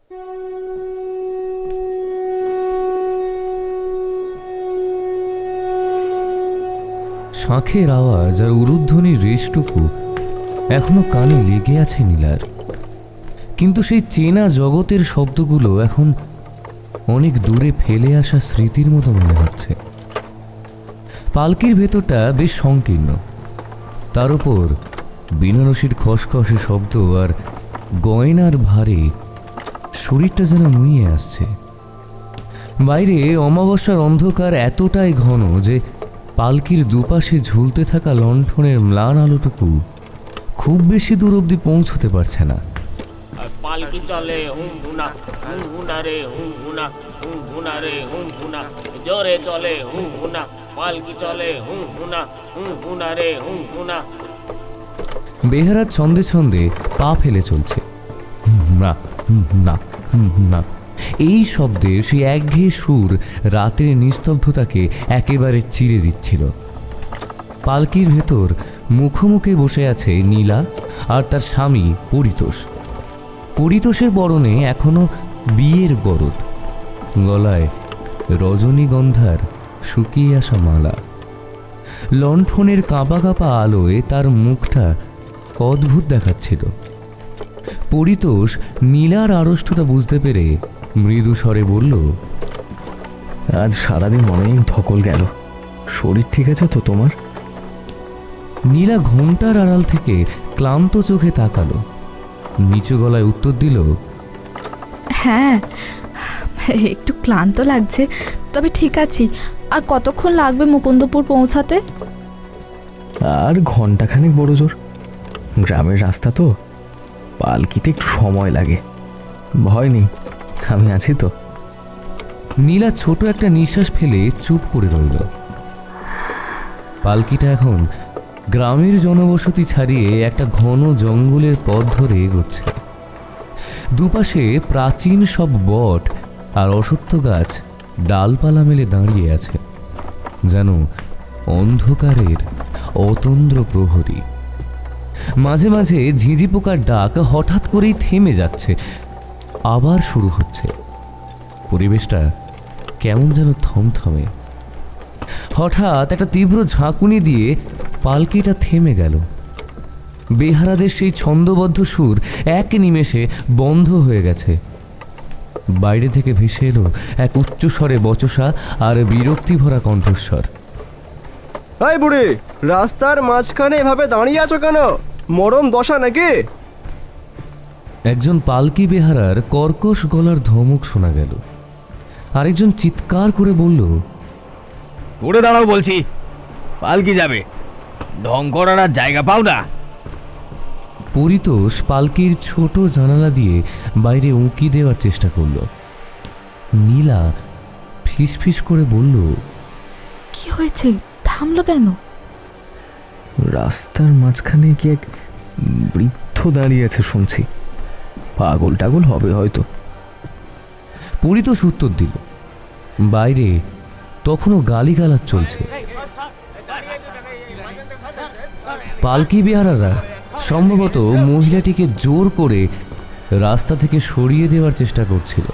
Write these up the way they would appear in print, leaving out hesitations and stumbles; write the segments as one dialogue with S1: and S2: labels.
S1: শাঁখের আওয়াজ আর উলুধ্বনির রেশটুকু এখনো কানে লেগে আছে নীলার, কিন্তু সেই চেনা জগতের শব্দগুলো এখন অনেক দূরে ফেলে আসা স্মৃতির মতো মনে হচ্ছে। পালকির ভেতরটা বেশ সংকীর্ণ, তার উপর বিনারসির খসখসে শব্দ আর গয়নার ভারে শরীরটা যেন নুয়ে আসছে। বাইরে অমাবস্যার অন্ধকার এতটাই ঘন যে পালকির দুপাশে ঝুলতে থাকা লণ্ঠনের ম্লান আলোটুকু খুব বেশি দূর অবধি পৌঁছতে পারছে না।
S2: পালকি চলে হুম হুনা রে হুম হুনা রে হুম হুনা, জোরে চলে হুম হুনা, পালকি চলে হুম হুনা রে হুম হুনা।
S1: বেহারা ছন্দে ছন্দে পা ফেলে চলছে, না না না। এই শব্দে সেই একঘেয়ে সুর রাতের নিস্তব্ধতাকে একেবারে চিরে দিচ্ছিল। পালকির ভেতর মুখোমুখি বসে আছে নীলা আর তার স্বামী পরিতোষ। পরিতোষের বরণে এখনো বিয়ের গরদ, গলায় রজনীগন্ধার শুকিয়ে আসা মালা। লণ্ঠনের কাঁপা কাঁপা আলোয় তার মুখটা অদ্ভুত দেখাচ্ছিল। পরিতোষ নীলার আড়ষ্টতা বুঝতে পেরে মৃদু স্বরে বলল,
S3: আজ সারাদিন অনেক ধকল গেল, শরীর ঠিক আছে তো তোমার?
S1: নীলা ঘোমটার আড়াল থেকে ক্লান্ত চোখে তাকালো, নিচু গলায় উত্তর দিল,
S4: হ্যাঁ একটু ক্লান্ত লাগছে, তবে ঠিক আছি। আর কতক্ষণ লাগবে মুকুন্দপুর পৌঁছাতে?
S3: আর ঘন্টাখানেক বড় জোর। গ্রামের রাস্তা তো, পালকিতে একটু সময় লাগে। ভয় নেই, আমি আছি তো।
S1: নীলা ছোট একটা নিঃশ্বাস ফেলে চুপ করে রইল। পালকিটা এখন গ্রামের জনবসতি ছাড়িয়ে একটা ঘন জঙ্গলের পথ ধরে এগোচ্ছে। দুপাশে প্রাচীন সব বট আর অশ্বত্থ গাছ ডালপালা মেলে দাঁড়িয়ে আছে, যেন অন্ধকারের অতন্দ্র প্রহরী। মাঝে মাঝে ঝিঁঝি পোকার ডাক হঠাৎ করেই থেমে যাচ্ছে, আবার শুরু হচ্ছে। পরিবেশটা কেমন যেন থমথমে। হঠাৎ একটা তীব্র ঝাঁকুনি দিয়ে পালকিটা থেমে গেল। বেহারাদের সেই ছন্দবদ্ধ সুর এক নিমেষে বন্ধ হয়ে গেছে। বাইরে থেকে ভেসে এলো এক উচ্চস্বরে বচসা আর বিরক্তি ভরা কণ্ঠস্বর।
S5: এই বুড়ি, রাস্তার মাঝখানে এভাবে দাঁড়িয়ে আছো কেন? মরণ দশা নাকি?
S1: একজন পালকি বেহারার কর্কশ গলার ধমক শোনা গেল। আরেকজন চিৎকার করে বলল,
S6: পড়ে দাঁড়াও বলছি, পালকি যাবে, ঢং করার আর জায়গা পাও না।
S1: পরিতোষ পালকির ছোট জানালা দিয়ে বাইরে উঁকি দেওয়ার চেষ্টা করল। নীলা ফিসফিস করে বলল,
S4: কি হয়েছে, থামলো কেন?
S3: রাস্তার মাঝখানে কি এক বৃদ্ধ দাঁড়িয়ে আছে শুনছি। পাগল টাগল হবে হয়তো।
S1: পরিতোষ উত্তর দিল। বাইরে তখনও গালিগালাজ চলছে। পালকি বেহারারা সম্ভবত মহিলাটিকে জোর করে রাস্তা থেকে সরিয়ে দেওয়ার চেষ্টা করছিল,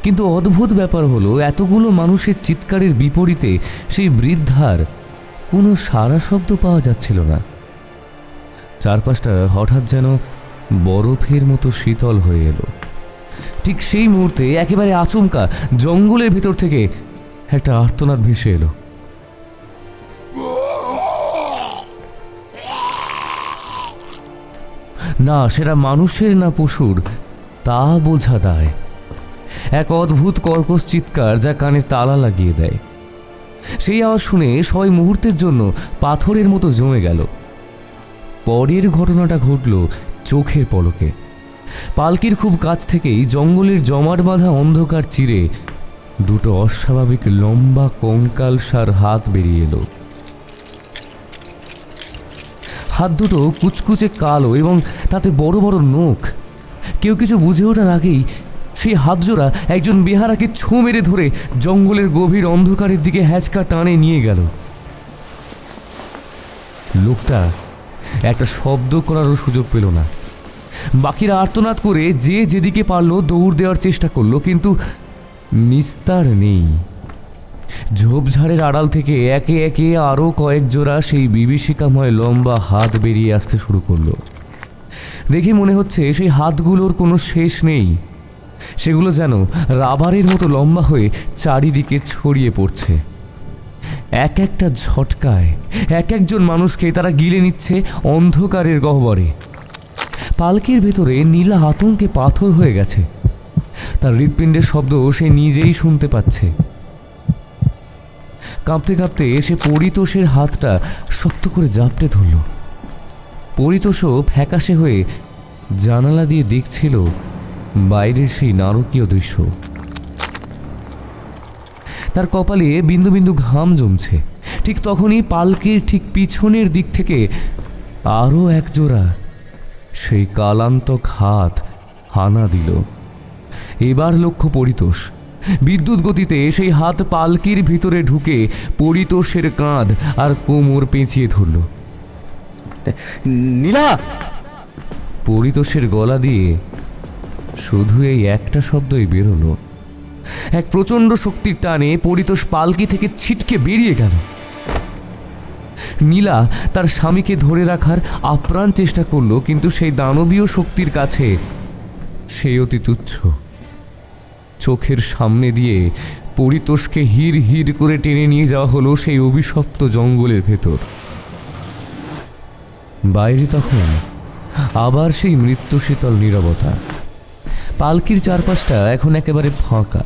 S1: কিন্তু অদ্ভুত ব্যাপার হলো এতগুলো মানুষের চিৎকারের বিপরীতে সেই বৃদ্ধার কোনো সাড়া শব্দ পাওয়া যাচ্ছিল না। চারপাশটা হঠাৎ যেন বরফের মতো শীতল হয়ে এলো। ঠিক সেই মুহূর্তে একেবারে আচমকা জঙ্গলের ভেতর থেকে একটা আর্তনাদ ভেসে এলো। না সেটা মানুষের না পশুর তা বোঝা দায়। এক অদ্ভুত কর্কশ চিৎকার যা কানে তালা লাগিয়ে দেয়। সেই আওয়াজ শুনে সবাই মুহূর্তের জন্য পাথরের মতো জমে গেল। পরের ঘটনাটা ঘটল চোখের পলকে। পালকির খুব কাছ থেকেই জঙ্গলের জমাট বাঁধা অন্ধকার চিরে দুটো অস্বাভাবিক লম্বা কঙ্কালসার হাত বেরিয়ে এলো। হাত দুটো কুচকুচে কালো এবং তাতে বড় বড় নখ। কেউ কিছু বুঝে ওঠার আগেই সেই হাতজোড়া একজন বেহারাকে ছোঁ মেরে ধরে জঙ্গলের গভীর অন্ধকারের দিকে হ্যাচকা টানে নিয়ে গেল। লোকটা একটা শব্দ করারও সুযোগ পেল না। বাকিরা আর্তনাদ করে যে যেদিকে পারল দৌড় দেওয়ার চেষ্টা করলো, কিন্তু নিস্তার নেই। ঝোপঝাড়ের আড়াল থেকে একে একে আরও কয়েক জোড়া সেই বিভীষিকাময় লম্বা হাত বেরিয়ে আসতে শুরু করলো। দেখে মনে হচ্ছে সেই হাতগুলোর কোনো শেষ নেই। সেগুলো যেন রাবারের মতো লম্বা হয়ে চারিদিকে ছড়িয়ে পড়ছে। এক একটা ঝটকায় এক একজন মানুষকে তারা গিলে নিচ্ছে অন্ধকারের গহ্বরে। পালকির ভেতরে নীলা আতঙ্কে পাথর হয়ে গেছে। তার হৃৎপিণ্ডের শব্দ সে নিজেই শুনতে পাচ্ছে। কাঁপতে কাঁপতে সে পরিতোষের হাতটা শক্ত করে জাপটে ধরল। পরিতোষও ফ্যাকাশে হয়ে জানালা দিয়ে দেখছিল বাইরের সেই নারকীয় দৃশ্য। তার কপালে বিন্দু বিন্দু ঘাম জমছে। ঠিক তখনই পালকির ঠিক পিছনের দিক থেকে আরও এক জোড়া সেই কালান্তক হাত হানা দিল। এবার লক্ষ্য পরিতোষ। বিদ্যুৎ গতিতে সেই হাত পালকির ভিতরে ঢুকে পরিতোষের কাঁধ আর কোমর পেঁচিয়ে ধরল।
S3: নীলা!
S1: পরিতোষের গলা দিয়ে শুধু এই একটা শব্দই বেরোলো। এক প্রচণ্ড শক্তির টানে পরিতোষ পালকি থেকে ছিটকে বেরিয়ে গেল। নীলা তার স্বামীকে ধরে রাখার আপ্রাণ চেষ্টা করলো, কিন্তু সেই দানবীয় শক্তির কাছে সে অতি তুচ্ছ। চোখের সামনে দিয়ে পরিতোষকে হির হির করে টেনে নিয়ে যাওয়া হলো সেই অভিশপ্ত জঙ্গলের ভেতর। বাইরে তখন আবার সেই মৃত্যুশীতল নীরবতা। পালকির চারপাশটা এখন একেবারে ফাঁকা।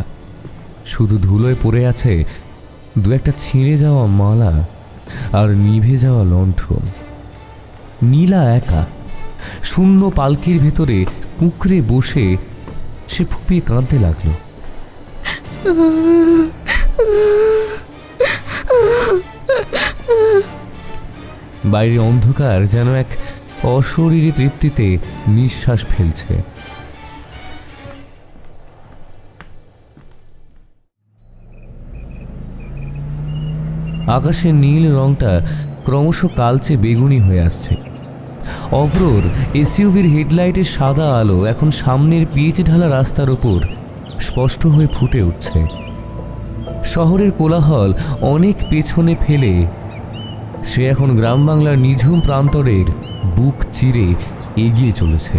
S1: শুধু ধুলোয় পড়ে আছে দু একটা ছিঁড়ে যাওয়া মালা আর নিভে যাওয়া লণ্ঠন। নীলা একা শূন্য পালকির ভেতরে কুঁকড়ে বসে সে ফুপিয়ে কাঁদতে লাগলো। বাইরে অন্ধকার যেন এক অশরীরী তৃপ্তিতে নিঃশ্বাস ফেলছে। আকাশের নীল রংটা ক্রমশ কালচে বেগুনি হয়ে আসছে। অভ্রর এসইউভির হেডলাইটের সাদা আলো এখন সামনের পিচ ঢালা রাস্তার ওপর স্পষ্ট হয়ে ফুটে উঠছে। শহরের কোলাহল অনেক পেছনে ফেলে সে এখন গ্রাম বাংলার নিঝুম প্রান্তরের বুক চিরে এগিয়ে চলেছে।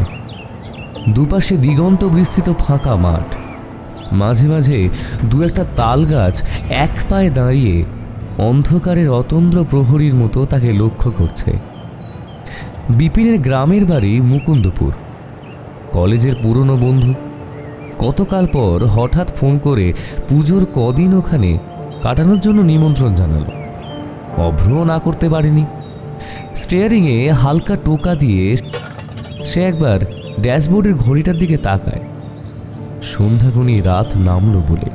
S1: দুপাশে দিগন্ত বিস্তৃত ফাঁকা মাঠ। মাঝে মাঝে দু একটা তাল গাছ এক পায়ে দাঁড়িয়ে অন্ধকারের অতন্দ্র প্রহরীর মতো তাকে লক্ষ্য করছে। বিপিনের গ্রামের বাড়ি মুকুন্দপুর। কলেজের পুরনো বন্ধু। গতকাল পর হঠাৎ ফোন করে পুজোর কদিন ওখানে কাটানোর জন্য নিমন্ত্রণ জানালো। অভ্র না করতে পারেনি। স্টিয়ারিংয়ে হালকা টোকা দিয়ে সে একবার ড্যাশবোর্ডের ঘড়িটার দিকে তাকায়। সন্ধ্যাগুনি রাত নামল বলে।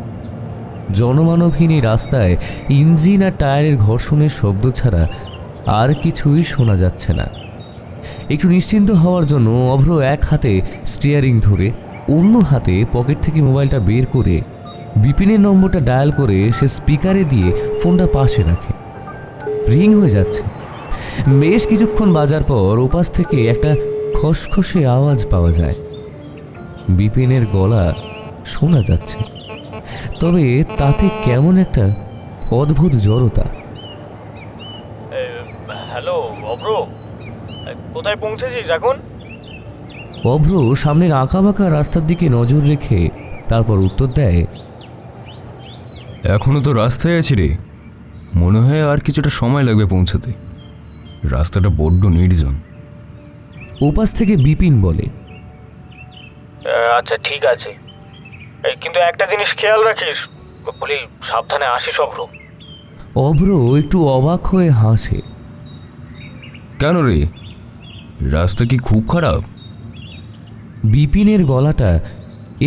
S1: জনমানবহীন এই রাস্তায় ইঞ্জিন আর টায়ারের ঘর্ষণের শব্দ ছাড়া আর কিছুই শোনা যাচ্ছে না। একটু নিশ্চিন্ত হওয়ার জন্য অভ্র এক হাতে স্টিয়ারিং ধরে অন্য হাতে পকেট থেকে মোবাইলটা বের করে বিপিনের নম্বরটা ডায়াল করে সে স্পিকারে দিয়ে ফোনটা পাশে রাখে। রিং হয়ে যাচ্ছে। বেশ কিছুক্ষণ বাজার পর ওপাশ থেকে একটা খসখসে আওয়াজ পাওয়া যায়। বিপিনের গলা শোনা যাচ্ছে, তবে তাতে কেমন একটা অদ্ভুত জড়তা।
S6: হ্যালো অভ্র, কোথায় পৌঁছেছিস এখন?
S1: অভ্র সামনের আঁকাবাঁকা রাস্তার দিকে নজর রেখে তারপর উত্তর দেয়,
S7: এখনো তো রাস্তায় আছি রে। মনে হয় আর কিছুটা সময় লাগবে পৌঁছাতে। রাস্তাটা বড্ড নির্জন।
S1: ওপাশ থেকে বিপিন বলে,
S6: আচ্ছা ঠিক আছে, কিন্তু একটা জিনিস খেয়াল রাখিস, বলি সাবধানে আসিস অভ্র।
S1: অভ্র একটু অবাক হয়ে হাসে।
S7: কেন রে, রাস্তা কি খুব খারাপ?
S1: বিপিনের গলাটা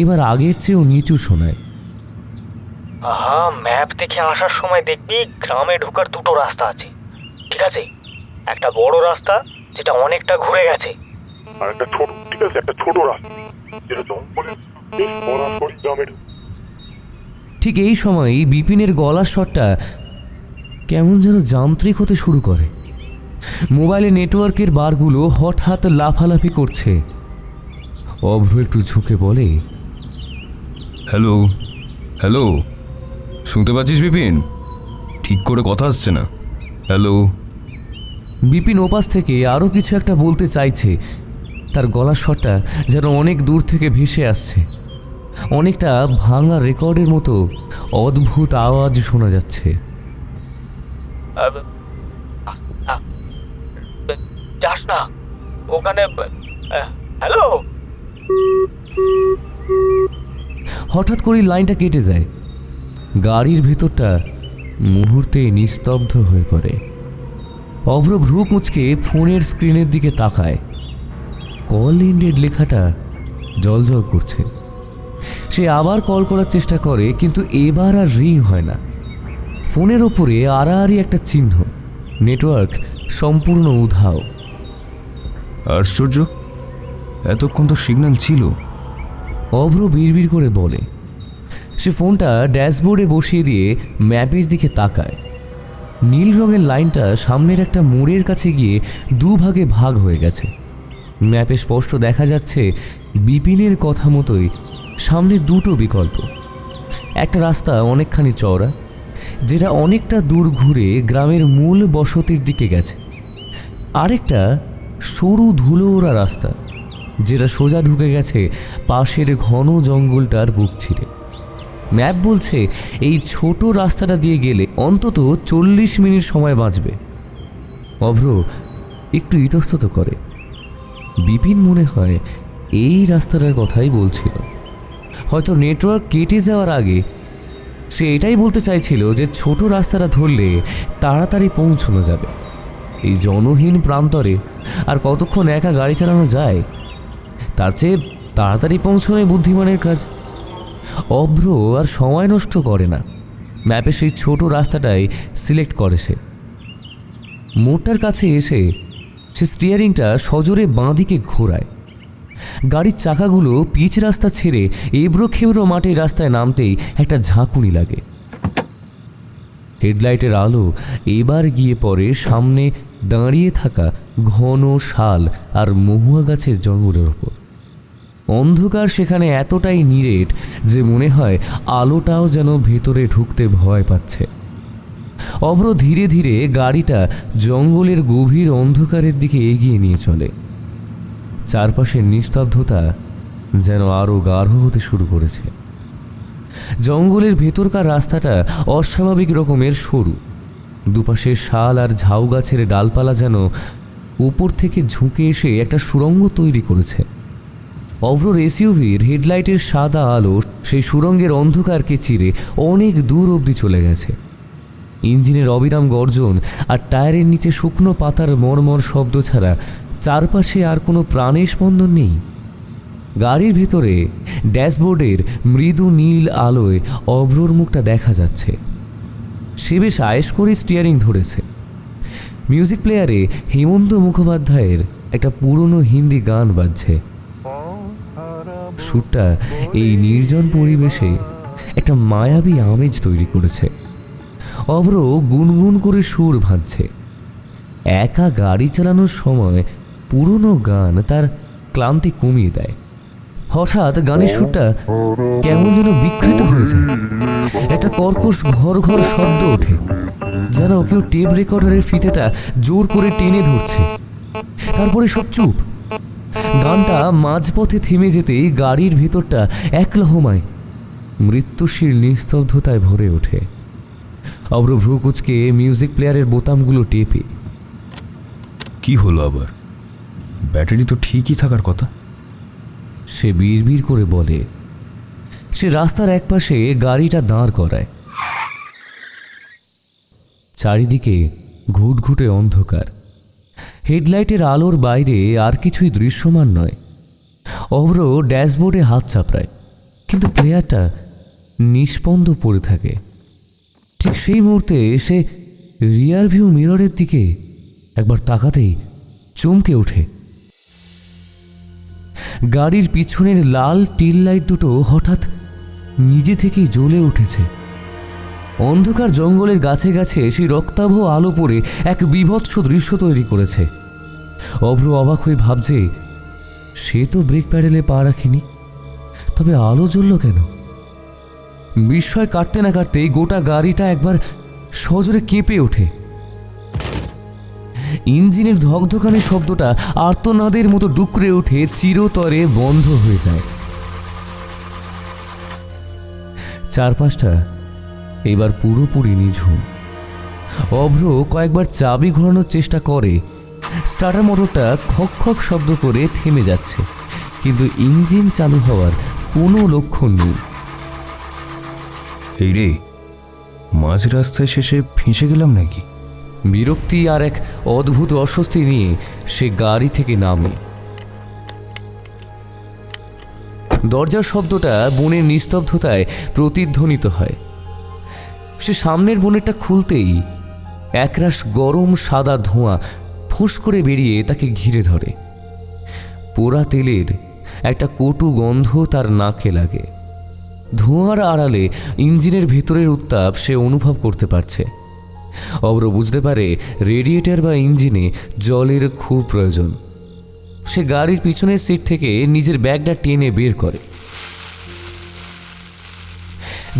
S1: এবার আগের চেয়েও নিচু শোনায়।
S6: হ্যাঁ, ম্যাপ দেখে আসার সময় দেখবি গ্রামে ঢোকার দুটো রাস্তা আছে, ঠিক আছে? একটা বড় রাস্তা যেটা অনেকটা ঘুরে গেছে,
S8: আর একটা ছোট, ঠিক আছে, একটা ছোট রাস্তা যেটা জঙ্গলের বেশ সরাসরি গ্রামের।
S1: ঠিক এই সময়ই বিপিনের গলার স্বরটা কেমন যেন যান্ত্রিক হতে শুরু করে। মোবাইলে নেটওয়ার্কের বারগুলো হঠাৎ লাফালাফি করছে। অভ্র একটু ঝুঁকে বলে,
S7: হ্যালো হ্যালো, শুনতে পাচ্ছিস বিপিন? ঠিক করে কথা আসছে না। হ্যালো।
S1: বিপিন ওপাশ থেকে আরও কিছু একটা বলতে চাইছে। তার গলার স্বরটা যেন অনেক দূর থেকে ভেসে আসছে। অনেকটা ভাঙা রেকর্ডের মতো অদ্ভুত আওয়াজ শোনা যাচ্ছে।
S6: যাস না ওখানে। হ্যালো।
S1: হঠাৎ করে লাইনটা কেটে যায়। গাড়ির ভেতরটা মুহূর্তে নিস্তব্ধ হয়ে পড়ে। অভ্র ভ্রু কুঁচকে ফোনের স্ক্রিনের দিকে তাকায়। কল এন্ডেড লেখাটা জ্বলজ্বল করছে। সে আবার কল করার চেষ্টা করে, কিন্তু এবার আর রিং হয় না। ফোনের ওপরে আড়াআড়ি একটা চিহ্ন। নেটওয়ার্ক সম্পূর্ণ উধাও।
S7: আশ্চর্য, এতক্ষণ তো সিগন্যাল ছিল।
S1: অভ্র বিড়বিড় করে বলে। সে ফোনটা ড্যাশবোর্ডে বসিয়ে দিয়ে ম্যাপের দিকে তাকায়। নীল রঙের লাইনটা সামনের একটা মোড়ের কাছে গিয়ে দুভাগে ভাগ হয়ে গেছে। ম্যাপে স্পষ্ট দেখা যাচ্ছে বিপিনের কথা মতোই সামনে দুটো বিকল্প। একটা রাস্তা অনেকখানি চওড়া, যেটা অনেকটা দূর ঘুরে গ্রামের মূল বসতির দিকে গেছে। আরেকটা সরু ধুলো ওড়া রাস্তা, যেটা সোজা ঢুকে গেছে পাশের ঘন জঙ্গলটার বুক ছিঁড়ে। ম্যাপ বলছে এই ছোট রাস্তাটা দিয়ে গেলে অন্তত 40 মিনিট সময় বাঁচবে। অভ্র একটু ইতস্তত করে। বিপিন মনে হয় এই রাস্তাটার কথাই বলছিল। হয়তো নেটওয়ার্ক কেটে যাওয়ার আগে সে এটাই বলতে চাইছিল যে ছোট রাস্তাটা ধরলে তাড়াতাড়ি পৌঁছানো যাবে। এই জনহীন প্রান্তরে আর কতক্ষণ একা গাড়ি চালানো যায়? তার চেয়ে তাড়াতাড়ি পৌঁছানোই বুদ্ধিমানের কাজ। অভ্র আর সময় নষ্ট করে না। ম্যাপে সেই ছোট রাস্তাটাই সিলেক্ট করে সে। মোড়টার কাছে এসে সে স্টিয়ারিংটা সজোরে বাঁ দিকে ঘোরায়। গাড়ির চাকাগুলো পিচ রাস্তা ছেড়ে এবড়ো খেবড়ো মাটির রাস্তায় নামতেই একটা ঝাঁকুনি লাগে। হেডলাইটের আলো এবার গিয়ে পড়ে সামনে দাঁড়িয়ে থাকা ঘন শাল আর মহুয়া গাছের জঙ্গলের ওপর। অন্ধকার সেখানে এতটাই নিরেট যে মনে হয় আলোটাও যেন ভেতরে ঢুকতে ভয় পাচ্ছে। অভ্র ধীরে ধীরে গাড়িটা জঙ্গলের গভীর অন্ধকারের দিকে এগিয়ে নিয়ে চলে। চারপাশের নিস্তব্ধতা যেন আরও গাঢ় হতে শুরু করেছে। জঙ্গলের ভেতরকার রাস্তাটা অস্বাভাবিক রকমের সরু। দুপাশে শাল আর ঝাউ গাছের ডালপালা যেন উপর থেকে ঝুঁকে এসে একটা সুড়ঙ্গ তৈরি করেছে। অভ্রর এসইউভির হেডলাইটের সাদা আলো সেই সুড়ঙ্গের অন্ধকারকে চিরে অনেক দূর অবধি চলে গেছে। ইঞ্জিনের অবিরাম গর্জন আর টায়ারের নিচে শুকনো পাতার মরমর শব্দ ছাড়া চারপাশে আর কোনো প্রাণের স্পন্দন নেই। গাড়ির ভেতরে ড্যাশবোর্ডের মৃদু নীল আলোয় অভ্রর মুখটা দেখা যাচ্ছে। সে বেশ আয়েশ করে স্টিয়ারিং ধরেছে। মিউজিক প্লেয়ারে হেমন্ত মুখোপাধ্যায়ের একটা পুরনো হিন্দি গান বাজছে। সুরটা এই নির্জন পরিবেশে একটা মায়াবী আমেজ তৈরি করেছে। অভ্র গুনগুন করে সুর ভাঁজছে। একা গাড়ি চালানোর সময় পুরনো গান তার ক্লান্তি কমিয়ে দেয়। হঠাৎ গানের সুরটা কেমন যেন বিকৃত হয়ে যায়। একটা কর্কশ ঘর ঘর শব্দ ওঠে, যেন কেউ টেপ রেকর্ডারের ফিতেটা জোর করে টেনে ধরছে। তারপরে সব চুপ। গানটা মাঝপথে থেমে যেতেই গাড়ির ভেতরটা এক লহমায় মৃত্যুশীল নিস্তব্ধতায় ভরে ওঠে। অভ্র ভ্রু কুচকে মিউজিক প্লেয়ারের বোতামগুলো টেপে।
S7: কি হলো আবার? ব্যাটারি তো ঠিকই থাকার কথা।
S1: সে বিড়বিড় করে বলে। সে রাস্তার একপাশে গাড়িটা দাঁড় করায়। চারিদিকে ঘুটঘুটে অন্ধকার। হেডলাইটের আলোর বাইরে আর কিছুই দৃশ্যমান নয়। অভ্র ড্যাশবোর্ডে হাত চাপড়ায়, কিন্তু প্লেয়ারটা নিষ্পন্দ পড়ে থাকে। ঠিক সেই মুহূর্তে সে রিয়ার ভিউ মিররের দিকে একবার তাকাতেই চমকে ওঠে। গাড়ির পিছনের লাল টিল লাইট দুটো হঠাৎ নিজে থেকেই জ্বলে উঠেছে। অন্ধকার জঙ্গলের গাছে গাছে সেই রক্তাভ আলো পড়ে এক বীভৎস দৃশ্য তৈরি করেছে। অভ্র অবাক হয়ে ভাবছে সে তো ব্রেক প্যাডেলে পা রাখেনি, তবে আলো জ্বলল কেন? বিস্ময় কাটতে না কাটতেই গোটা গাড়িটা একবার সজোরে কেঁপে ওঠে। ইঞ্জিনের ধকধকানি শব্দটা আর্তনাদের মতো ডুকরে উঠে চিরতরে বন্ধ হয়ে যায়। চারপাশটা এবার পুরোপুরি নিঝুম। অভ্র কয়েকবার চাবি ঘোরানোর চেষ্টা করে। স্টার্টার মোটরটা খক খক শব্দ করে থেমে যাচ্ছে, কিন্তু ইঞ্জিন চালু হওয়ার কোনো লক্ষণ নেই।
S7: এই রে, মাঝ রাস্তায় শেষে ফেঁসে গেলাম নাকি?
S1: বিরক্তি আর এক অদ্ভুত অস্বস্তি নিয়ে সে গাড়ি থেকে নামে। দরজার শব্দটা বনের নিস্তব্ধতায় প্রতিধ্বনিত হয়। সে সামনের বনেরটা খুলতেই একরাশ গরম সাদা ধোঁয়া ফুঁস করে বেরিয়ে তাকে ঘিরে ধরে। পোড়া তেলের একটা কটু গন্ধ তার নাকে লাগে। ধোঁয়ার আড়ালে ইঞ্জিনের ভেতরের উত্তাপ সে অনুভব করতে পারছে। অব্র বুঝতে পারে রেডিয়েটর বা ইঞ্জিনে জলের খুব প্রয়োজন। সে গাড়ির পিছনের সিট থেকে নিজের ব্যাগটা টেনে বের করে।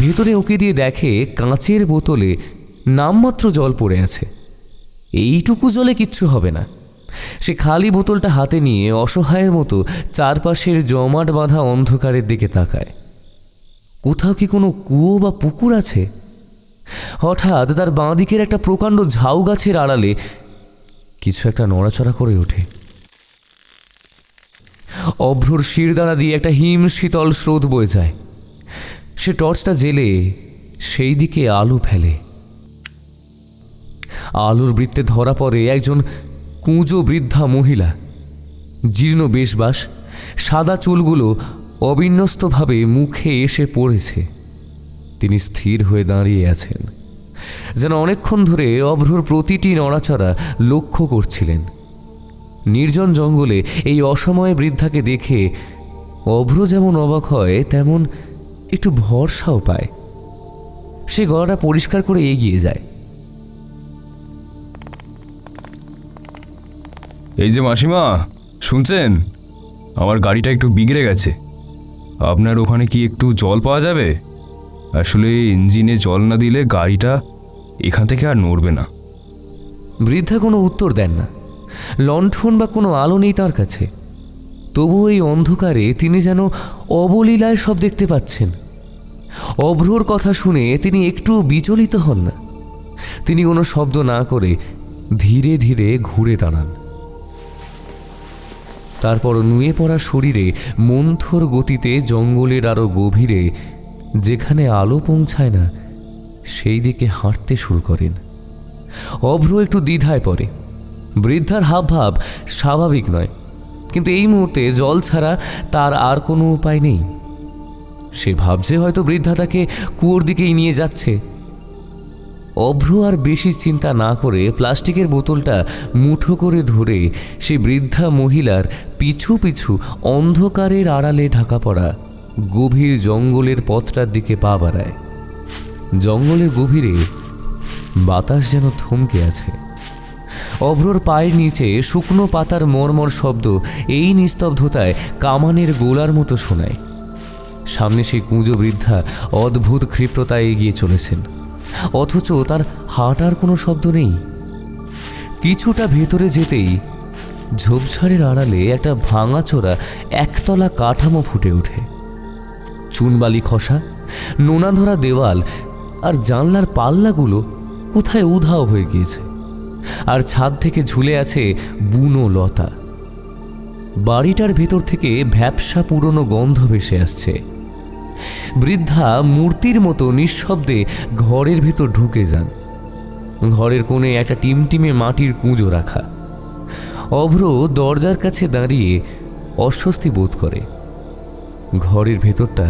S1: ভেতরে ওকে দিয়ে দেখে কাঁচের বোতলে নামমাত্র জল পড়ে আছে। এইটুকু জলে কিচ্ছু হবে না। সে খালি বোতলটা হাতে নিয়ে অসহায়ের মতো চারপাশের জমাট বাঁধা অন্ধকারের দিকে তাকায়। কোথাও কি কোনো কুয়ো বা পুকুর আছে? হঠাৎ তার বাঁ দিকের একটা প্রকাণ্ড ঝাউ গাছের আড়ালে কিছু একটা নড়াচড়া করে ওঠে। অভ্রর শিরদাঁড়া দিয়ে একটা হিম শীতল স্রোত বয়ে যায়। সে টর্চটা জেলে সেই দিকে আলো ফেলে। আলোর বৃত্তে ধরা পড়ে একজন কুঁজো বৃদ্ধা মহিলা। জীর্ণ বেশবাস, সাদা চুলগুলো অবিন্যস্তভাবে মুখে এসে পড়েছে। তিনি স্থির হয়ে দাঁড়িয়ে আছেন, যেন অনেকক্ষণ ধরে অভ্রর প্রতিটি নড়াচড়া লক্ষ্য করছিলেন। নির্জন জঙ্গলে এই অসময়ে বৃদ্ধাকে দেখে অভ্র যেমন অবাক হয়, তেমন একটু ভরসাও পায়। সে গলাটা পরিষ্কার করে এগিয়ে যায়।
S7: এই যে মাসিমা, শুনছেন? আমার গাড়িটা একটু বিগড়ে গেছে। আপনার ওখানে কি একটু জল পাওয়া যাবে? আসলে ইঞ্জিনে জল না দিলে গাড়িটা এখান থেকে আর নড়বে না।
S1: বৃদ্ধা কোনো উত্তর দেন না। লণ্ঠন বা কোনো আলো নেই তার কাছে। তবু এই অন্ধকারে তিনি যেন অবলীলায় সব দেখতে পাচ্ছেন। অভ্রর কথা শুনে তিনি একটু বিচলিত হন না। তিনি কোনো শব্দ না করে ধীরে ধীরে ঘুরে দাঁড়ান। তারপর নুয়ে পড়া শরীরে মন্থর গতিতে জঙ্গলের আরো গভীরে, যেখানে আলো পৌঁছায় না, সেই দিকে হাঁটতে শুরু করেন। অভ্র একটু দ্বিধায় পড়ে। বৃদ্ধার হাবভাব স্বাভাবিক নয়, কিন্তু এই মুহূর্তে জল ছাড়া তার আর কোনো উপায় নেই। সে ভাবছে হয়তো বৃদ্ধা তাকে কুয়োর দিকেই নিয়ে যাচ্ছে। অভ্র আর বেশি চিন্তা না করে প্লাস্টিকের বোতলটা মুঠো করে ধরে সে বৃদ্ধা মহিলার পিছু পিছু অন্ধকারের আড়ালে ঢাকা পড়া গভীর জঙ্গলের পথটার দিকে পা বাড়ায়। জঙ্গলের গভীরে বাতাস যেন থমকে আছে। অভ্রর পায়ের নিচে শুকনো পাতার মর্মর শব্দ এই নিস্তব্ধতায় কামানের গোলার মতো শোনায়। সামনে সেই কুঁজো বৃদ্ধা অদ্ভুত ক্ষিপ্রতায় এগিয়ে চলেছেন, অথচ তার হাঁটার কোনো শব্দ নেই। কিছুটা ভেতরে যেতেই ঝোপঝাড়ের আড়ালে একটা ভাঙাচোরা একতলা কাঠামো ফুটে ওঠে। চুনবালি খসা, নোনা ধরা দেওয়াল আর জানলার পাল্লাগুলো কোথায় উধাও হয়ে গিয়েছে, আর ছাদ থেকে ঝুলে আছে বুনো লতা। বাড়িটার ভেতর থেকে ভ্যাপসা পুরনো গন্ধ ভেসে আসছে। বৃদ্ধা মূর্তির মতো নিঃশব্দে ঘরের ভেতর ঢুকে যান। ঘরের কোণে একটা টিমটিমে মাটির কুঁজো রাখা। অভ্র দরজার কাছে দাঁড়িয়ে অস্বস্তি বোধ করে। ঘরের ভেতরটা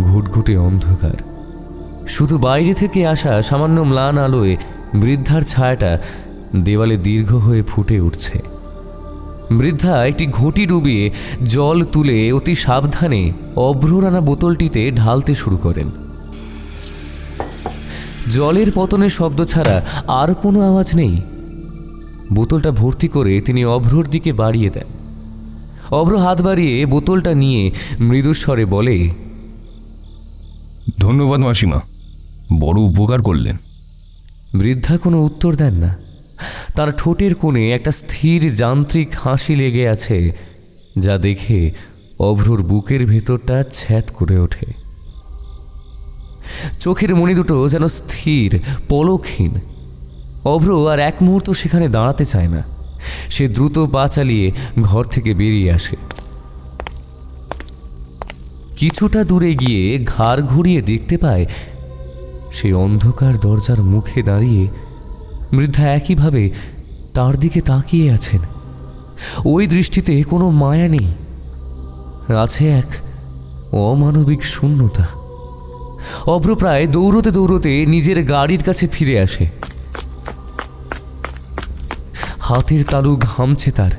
S1: ঘুটঘুটে অন্ধকার। শুধু বাইরে থেকে আসা সামান্য ম্লান আলোয় বৃদ্ধার ছায়াটা দেওয়ালে দীর্ঘ হয়ে ফুটে উঠছে। বৃদ্ধা একটি ঘটি ডুবিয়ে জল তুলে অতি সাবধানে অভ্রর আনা বোতলটিতে ঢালতে শুরু করেন। জলের পতনের শব্দ ছাড়া আর কোনো আওয়াজ নেই। বোতলটা ভর্তি করে তিনি অভ্রর দিকে বাড়িয়ে দেন। অভ্র হাত বাড়িয়ে বোতলটা নিয়ে মৃদুস্বরে বলে,
S7: ধন্যবাদ মাসিমা, বড় উপকার করলেন।
S1: বৃদ্ধা কোনো উত্তর দেন না। তার ঠোঁটের কোণে একটা স্থির যান্ত্রিক হাসি লেগে আছে, যা দেখে অভ্রর বুকের ভেতরটা ছ্যাঁত করে ওঠে। চোখের মণি দুটো যেন স্থির, পলকহীন। অভ্র আর এক মুহূর্ত সেখানে দাঁড়াতে চায় না। সে দ্রুত পা চালিয়ে ঘর থেকে বেরিয়ে আসে। কিছুটা দূরে গিয়ে ঘাড় ঘুরিয়ে দেখতে পায় সেই অন্ধকার দরজার মুখে দাঁড়িয়ে বৃদ্ধা একইভাবে তার দিকে তাকিয়ে আছেন। ওই দৃষ্টিতে কোনো মায়া নেই, আছে এক অমানবিক শূন্যতা। অভ্র প্রায় দৌড়তে দৌড়তে নিজের গাড়ির কাছে ফিরে আসে। হাতের তালু ঘামছে তার।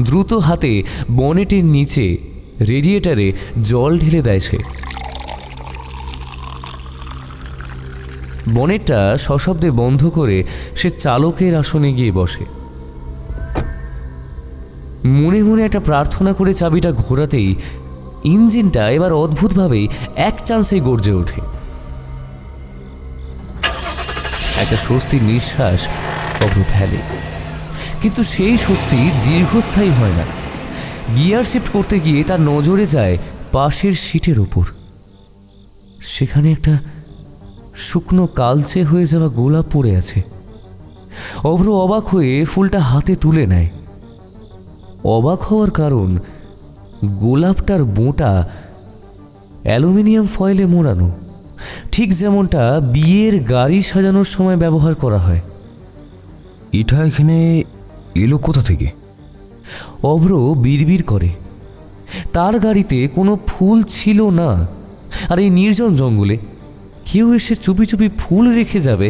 S1: দ্রুত হাতে বনেটের নিচে রেডিয়েটারে জল ঢেলে দেয় সে। বনেটটা সশব্দে বন্ধ করে সে চালকের আসনে গিয়ে বসে। মনে মনে একটা প্রার্থনা করে চাবিটা ঘোরাতেই ইঞ্জিনটা এবার অদ্ভুতভাবেই এক চান্সেই গর্জে ওঠে। একটা স্বস্তির নিঃশ্বাস অভ্র ফেলে, কিন্তু সেই স্বস্তি দীর্ঘস্থায়ী হয় না। গিয়ার শিফট করতে গিয়ে তার নজরে যায় পাশের সিটের ওপর। সেখানে একটা শুকনো কালচে হয়ে যাওয়া গোলাপ পড়ে আছে। অভ্র অবাক হয়ে ফুলটা হাতে তুলে নেয়। অবাক হওয়ার কারণ, গোলাপটার বোঁটা অ্যালুমিনিয়াম ফয়েলে মোড়ানো, ঠিক যেমনটা বিয়ের গাড়ি সাজানোর সময় ব্যবহার করা হয়।
S7: এটা এখানে এলো কোথা থেকে?
S1: অভ্র বিড়বিড় করে। তার গাড়িতে কোনো ফুল ছিল না, আর এই নির্জন জঙ্গলে কেউ এসে চুপি চুপি ফুল রেখে যাবে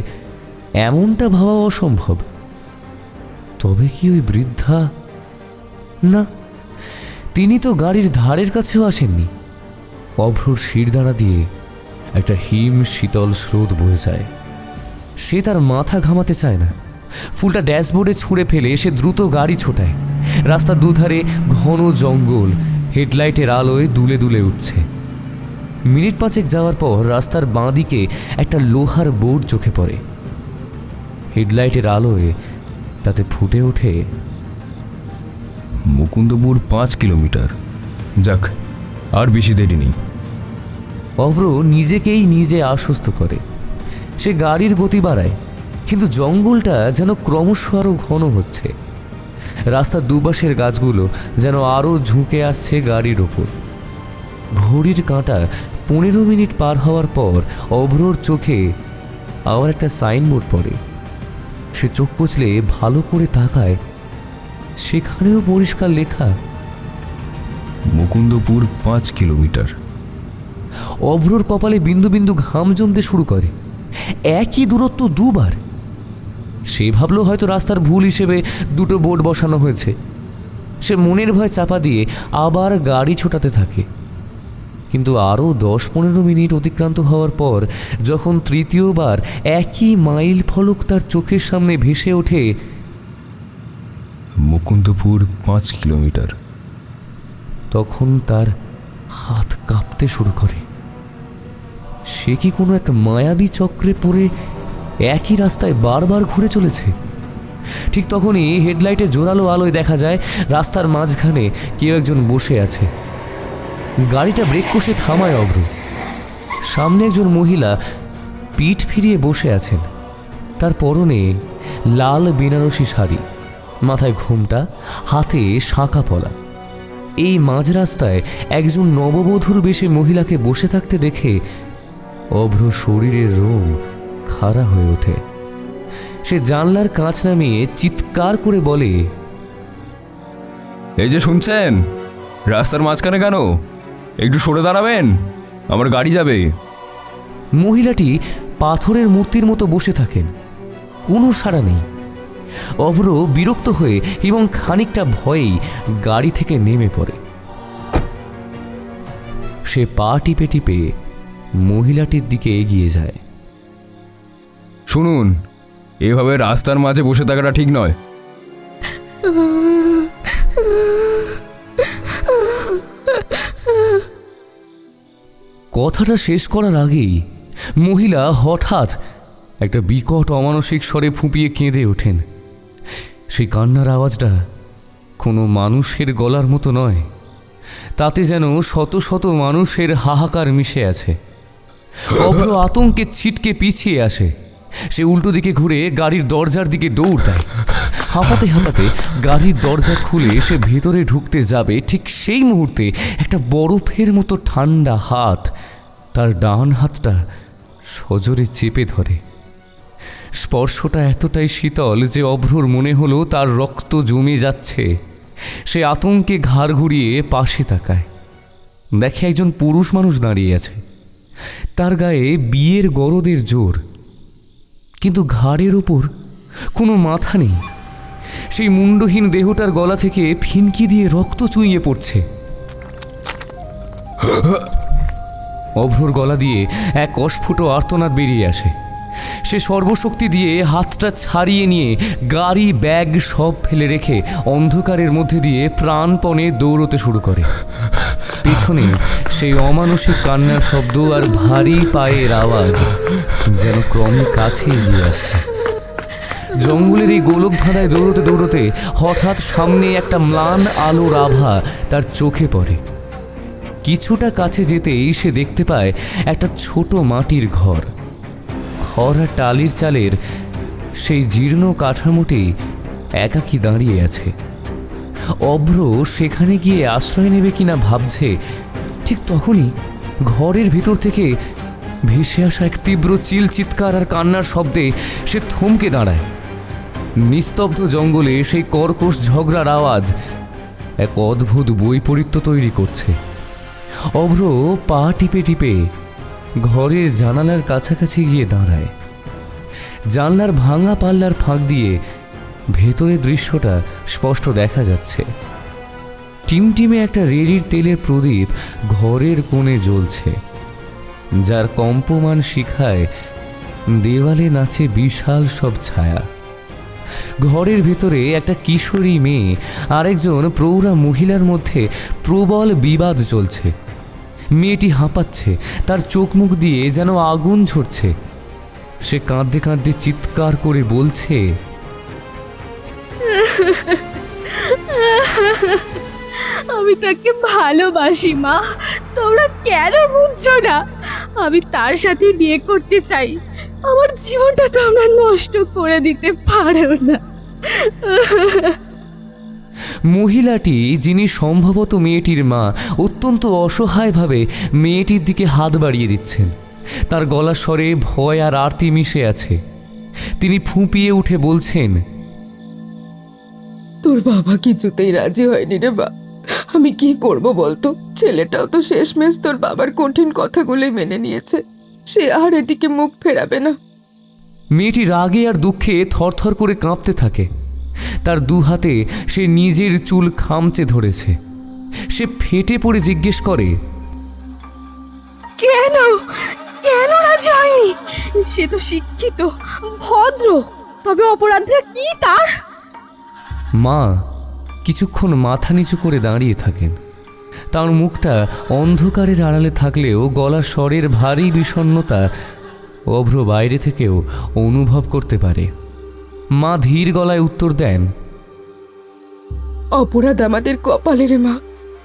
S1: এমনটা ভাবা অসম্ভব। তবে কি ওই বৃদ্ধা? না, তিনি তো গাড়ির ধারের কাছেও আসেননি। অভ্রর শিরদাঁড়া দিয়ে একটা হিম শীতল স্রোত বয়ে যায়। সে তার মাথা ঘামাতে চায় না। ফুলটা ড্যাশবোর্ডে ছুঁড়ে ফেলে সে দ্রুত গাড়ি ছোটায়। রাস্তার দুধারে ঘন জঙ্গল হেডলাইটের আলোয় দুলে দুলে উঠছে। মিনিট পাঁচেক যাওয়ার পর রাস্তার বাঁ দিকে একটা লোহার বোর্ড চোখে পড়ে। হেডলাইটের আলোয় তাতে ফুটে ওঠে
S7: মুকুন্দপুর 5 কিলোমিটার। যাক, আর বেশি দেরি নেই।
S1: অভ্র নিজেকেই নিজে আশ্বস্ত করে। সে গাড়ির গতি বাড়ায়, কিন্তু জঙ্গলটা যেন ক্রমশ আরও ঘন হচ্ছে। রাস্তার দুপাশের গাছগুলো যেন আরও ঝুঁকে আসছে গাড়ির ওপর। ঘড়ির কাঁটা 15 মিনিট পার হওয়ার পর অভ্রর চোখে আবার একটা সাইনবোর্ড পড়ে। সে চোখ কচলে ভালো করে তাকায়। সেখানেও পরিষ্কার লেখা
S7: মুকুন্দপুর 5 কিলোমিটার।
S1: অভ্রর কপালে বিন্দু বিন্দু ঘাম জমতে শুরু করে। একই দূরত্ব দুবার। সে ভাবলো হয়তো রাস্তার ভুল হিসেবে দুটো বোর্ড বসানো হয়েছে। সে মনের ভয় চাপা দিয়ে আবার গাড়ি ছোটাতে থাকে। কিন্তু আরও 10-15 মিনিট অতিক্রান্ত হওয়ার পর যখন তৃতীয়বার একই মাইল ফলক তার চোখের সামনে ভেসে ওঠে,
S7: মুকুন্দপুর 5 কিলোমিটার,
S1: তখন তার হাত কাঁপতে শুরু করে। সে কি কোনো এক মায়াবী চক্রে পড়ে একই রাস্তায় বারবার ঘুরে চলেছে? ঠিক তখনই হেডলাইটে জোরালো আলোয় দেখা যায় রাস্তার মাঝখানে কেউ একজন বসে আছে। গাড়িটা ব্রেক কষে থামায় অভ্র। সামনে একজন মহিলা পিঠ ফিরিয়ে বসে আছেন। তার পরনে লাল বেনারসি শাড়ি, মাথায় ঘোমটা, হাতে শাঁখা পলা। এই মাঝ রাস্তায় একজন নববধূর বেশে মহিলাকে বসে থাকতে দেখে অভ্র শরীরের রোম খাড়া হয়ে ওঠে। সে জানলার কাঁচ নামিয়ে চিৎকার করে বলে,
S7: এই যে শুনছেন, রাস্তার মাঝখানে কেন? একটু সরে দাঁড়াবেন, আমার গাড়ি যাবে।
S1: মহিলাটি পাথরের মূর্তির মতো বসে থাকেন। কোনো সাড়া নেই। অভ্র বিরক্ত হয়ে এবং খানিকটা ভয়েই গাড়ি থেকে নেমে পড়ে। সে পা টিপে টিপে মহিলাটির দিকে এগিয়ে যায়।
S7: শুনুন, এভাবে রাস্তার মাঝে বসে থাকাটা ঠিক নয়।
S1: কথাটা শেষ করার আগেই মহিলা হঠাৎ একটা বিকট অমানসিক স্বরে ফুঁপিয়ে কেঁদে ওঠেন। সেই কান্নার আওয়াজটা কোনো মানুষের গলার মতো নয়, তাতে যেন শত শত মানুষের হাহাকার মিশে আছে। অভ্র আতঙ্কে ছিটকে পিছিয়ে আসে। সে উল্টো দিকে ঘুরে গাড়ির দরজার দিকে দৌড় দেয়। হাঁপাতে হাঁপাতে গাড়ির দরজা খুলে সে ভেতরে ঢুকতে যাবে, ঠিক সেই মুহূর্তে একটা বরফের মতো ঠান্ডা হাত তার ডান হাতটা সজোরে চেপে ধরে। স্পর্শটা এতটাই শীতল যে অভ্রর মনে হলো তার রক্ত জমে যাচ্ছে। সে আতঙ্কে ঘাড় ঘুরিয়ে পাশে তাকায়, দেখে একজন পুরুষ মানুষ দাঁড়িয়ে আছে। তার গায়ে বিয়ের গরদের জোর, কিন্তু ঘাড়ের ওপর কোনো মাথা নেই। সেই মুন্ডহীন দেহটার গলা থেকে ফিনকি দিয়ে রক্ত চুইয়ে পড়ছে। অভ্রর গলা দিয়ে এক অস্ফুট আর্তনাদ বেরিয়ে আসে। সে সর্বশক্তি দিয়ে হাতটা ছাড়িয়ে নিয়ে গাড়ি ব্যাগ সব ফেলে রেখে অন্ধকারের মধ্যে দিয়ে প্রাণপণে দৌড়তে শুরু করে। পেছনে সেই অমানসিক কান্নার শব্দ আর ভারী পায়ের আওয়াজ যেন ক্রমে কাছে এগিয়ে আসছে। জঙ্গলের এই গোলক ধাঁধায় দৌড়তে দৌড়তে হঠাৎ সামনে একটা ম্লান আলোর আভা তার চোখে পড়ে। কিছুটা কাছে যেতেই সে দেখতে পায় একটা ছোট মাটির ঘর। খরা টালির চালের সেই জীর্ণ কাঠামোটি একাকী দাঁড়িয়ে আছে। অভ্র সেখানে গিয়ে আশ্রয় নেবে কিনা ভাবছে, ঠিক তখনই ঘরের ভিতর থেকে ভেসে আসা এক তীব্র চিৎকার আর কান্নার শব্দে সে থমকে দাঁড়ায়। নিস্তব্ধ জঙ্গলে সেই কর্কশ ঝগড়ার আওয়াজ এক অদ্ভুত বৈপরীত্য তৈরি করছে। অভ্র পা টিপে টিপে ঘরের জানালার কাছাকাছি গিয়ে দাঁড়ায়। জানলার ভাঙা পাল্লার ফাঁক দিয়ে ভেতরের দৃশ্যটা স্পষ্ট দেখা যাচ্ছে। টিমটিমে একটা রেড়ির তেলের প্রদীপ ঘরের কোণে জ্বলছে, যার কম্পমান শিখায় দেওয়ালে নাচে বিশাল সব ছায়া। ঘরের ভেতরে একটা কিশোরী মেয়ে আর একজন প্রৌঢ়া মহিলার মধ্যে প্রবল বিবাদ চলছে। মেয়েটি হাঁপাচ্ছে, তার চোখ মুখ দিয়ে যেন আগুন ঝরছে। সে কাঁদতে কাঁদতে চিৎকার করে বলছে,
S4: আমি তাকে ভালোবাসি মা, তোমরা কেন বুঝছো না? আমি তার সাথে বিয়ে করতে চাই। আমার জীবনটা তোমরা নষ্ট করে দিতে পারো না।
S1: মহিলাটি, যিনি সম্ভবত মেয়েটির মা, অত্যন্ত অসহায়ভাবে মেয়েটির দিকে হাত বাড়িয়ে দিচ্ছেন। তার গলার স্বরে ভয় আর আরতি মিশে আছে। তিনি ফুঁপিয়ে উঠে বলছেন,
S9: তোর বাবা কিছুতেই রাজি হয়নি রে বা। আমি কি করব বলতো? ছেলেটাও তো শেষমেশ তোর বাবার কঠিন কথাগুলোই মেনে নিয়েছে। সে আর এদিকে মুখ ফেরাবে না।
S1: মেয়েটি রাগে আর দুঃখে থরথর করে কাঁপতে থাকে। তার দু হাতে সে নিজের চুল খামচে ধরেছে। সে ফেটে পড়ে জিজ্ঞেস করে,
S4: কেন কেন রাজি হয়নি? সে তো শিক্ষিত, ভদ্র, তবে অপরাধটা কি তার?
S1: মা কিছুক্ষণ মাথা নিচু করে দাঁড়িয়ে থাকেন। তার মুখটা অন্ধকারের আড়ালে থাকলেও গলার স্বরের ভারী বিষণ্ণতা অভ্র বাইরে থেকেও অনুভব করতে পারে। মা ধীর গলায় উত্তর দেন,
S9: অপরাধ আমাদের কপালে রে মা,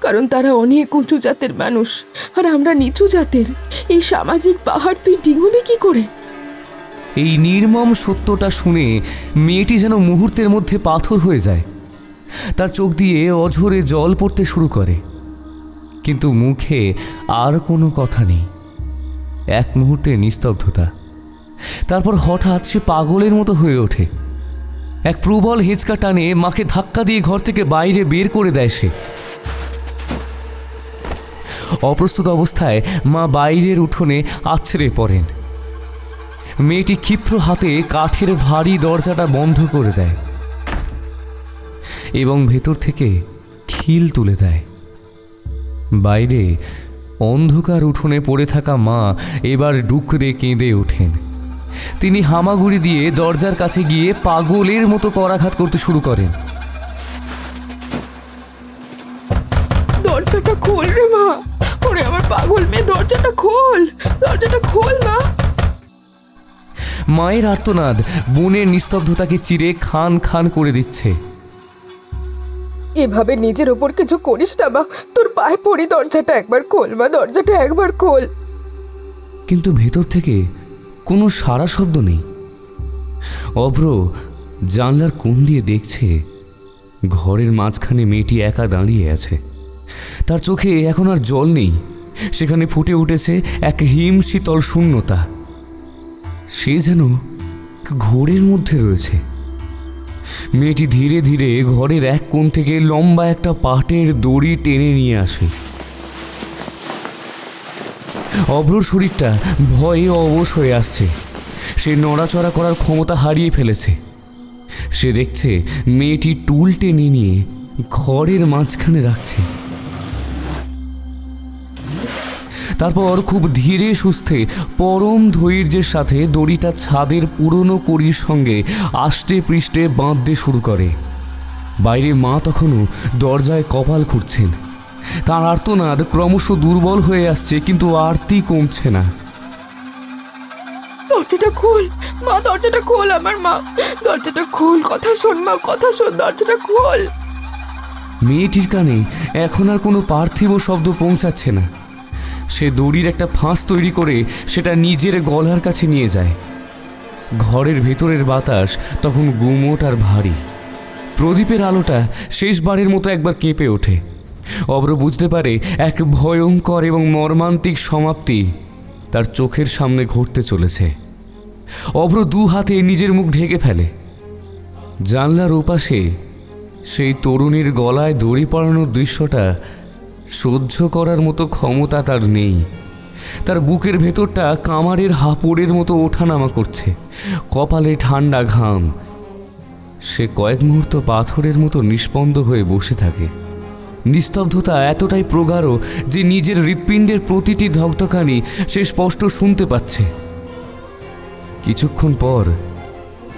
S9: কারণ তারা অনেক উঁচু জাতের মানুষ আর আমরা নিচু জাতের। এই সামাজিক পাহাড় তুই ডিঙবি কি করে?
S1: এই নির্মম সত্যটা শুনে মেয়েটি যেন মুহূর্তের মধ্যে পাথর হয়ে যায়। তার চোখ দিয়ে অঝরে জল পড়তে শুরু করে, কিন্তু মুখে আর কোনো কথা নেই। এক মুহূর্তের নিস্তব্ধতা। তারপর হঠাৎ সে পাগলের মতো হয়ে ওঠে। এক প্রবল হেঁচকা টানে মাকে ধাক্কা দিয়ে ঘর থেকে বাইরে বের করে দেয় সে। অপ্রস্তুত অবস্থায় মা বাইরের উঠোনে আছড়ে পড়েন। মেয়েটি ক্ষিপ্র হাতে কাঠের ভারী দরজাটা বন্ধ করে দেয় এবং ভেতর থেকে খিল তুলে দেয়। বাইরে অন্ধকার উঠোনে পড়ে থাকা মা এবার ডুকরে কেঁদে ওঠেন। তিনি হামাগুড়ি দিয়ে দরজার কাছে গিয়ে পাগলের মতো করাঘাত করতে শুরু করেন।
S9: দরজাটা খোল রে মা, ওরে আমার পাগল মেয়ে দরজাটা খোল, দরজাটা খোল মা।
S1: মায়ের আর্তনাদ বনের নিস্তব্ধতাকে চিরে খান খান করে দিচ্ছে।
S9: এভাবে নিজের ওপর কিছু করিস না মা, তোর পায়ে পড়ি, দরজাটা একবার খোল মা, দরজাটা একবার খোল।
S1: কিন্তু ভেতর থেকে কোনো সাড়া শব্দ নেই। অভ্র জানলার কোণ দিয়ে দেখছে ঘরের মাঝখানে মেয়েটি একা দাঁড়িয়ে আছে। তার চোখে এখন আর জল নেই, সেখানে ফুটে উঠেছে এক হিম শীতল শূন্যতা। সে যেন ঘোরের মধ্যে রয়েছে। মেয়েটি ধীরে ধীরে ঘরের এক কোণ থেকে লম্বা একটা পাটের দড়ি টেনে নিয়ে আসে। অভ্রর শরীরটা ভয়ে অবশ হয়ে আসছে। সে নড়াচড়া করার ক্ষমতা হারিয়ে ফেলেছে। সে দেখছে মেয়েটি টুল টেনে নিয়ে ঘরের মাঝখানে রাখছে। তারপর খুব ধীরে সুস্থে পরম ধৈর্যের সাথে দড়িটা ছাদের পুরনো কড়ির সঙ্গে আষ্টে পৃষ্ঠে বাঁধতে শুরু করে। বাইরে মা তখনও দরজায় কপাল খুঁড়ছেন। তার আর্তনাদ ক্রমশ দুর্বল হয়ে আসছে, কিন্তু আরতি কমছে না।
S9: দরজাটা খোল মা, দরজাটা খোল আমার মা, দরজাটা খোল, কথা শোন মা, কথা শোন, দরজাটা খোল।
S1: মেয়েটির কানে এখন আর কোনো পার্থিব শব্দ পৌঁছাচ্ছে না। সে দড়ির একটা ফাঁস তৈরি করে সেটা নিজের গলার কাছে নিয়ে যায়। ঘরের ভেতরের বাতাস তখন গুমোট আর ভারী। প্রদীপের আলোটা শেষবারের মতো একবার কেঁপে ওঠে। অভ্র বুঝতে পারে এক ভয়ঙ্কর এবং মর্মান্তিক সমাপ্তি তার চোখের সামনে ঘটতে চলেছে। অভ্র দু হাতে নিজের মুখ ঢেকে ফেলে। জানলার ওপাশে সেই তরুণীর গলায় দড়ি পরানোর দৃশ্যটা সহ্য করার মতো ক্ষমতা তার নেই। তার বুকের ভেতরটা কামারের হাঁপুড়ের মতো ওঠানামা করছে, কপালে ঠান্ডা ঘাম। সে কয়েক মুহূর্ত পাথরের মতো নিষ্পন্দ হয়ে বসে থাকে। নিস্তব্ধতা এতটাই প্রগাঢ় যে নিজের হৃৎপিণ্ডের প্রতিটি ধকধকানি সে স্পষ্ট শুনতে পাচ্ছে। কিছুক্ষণ পর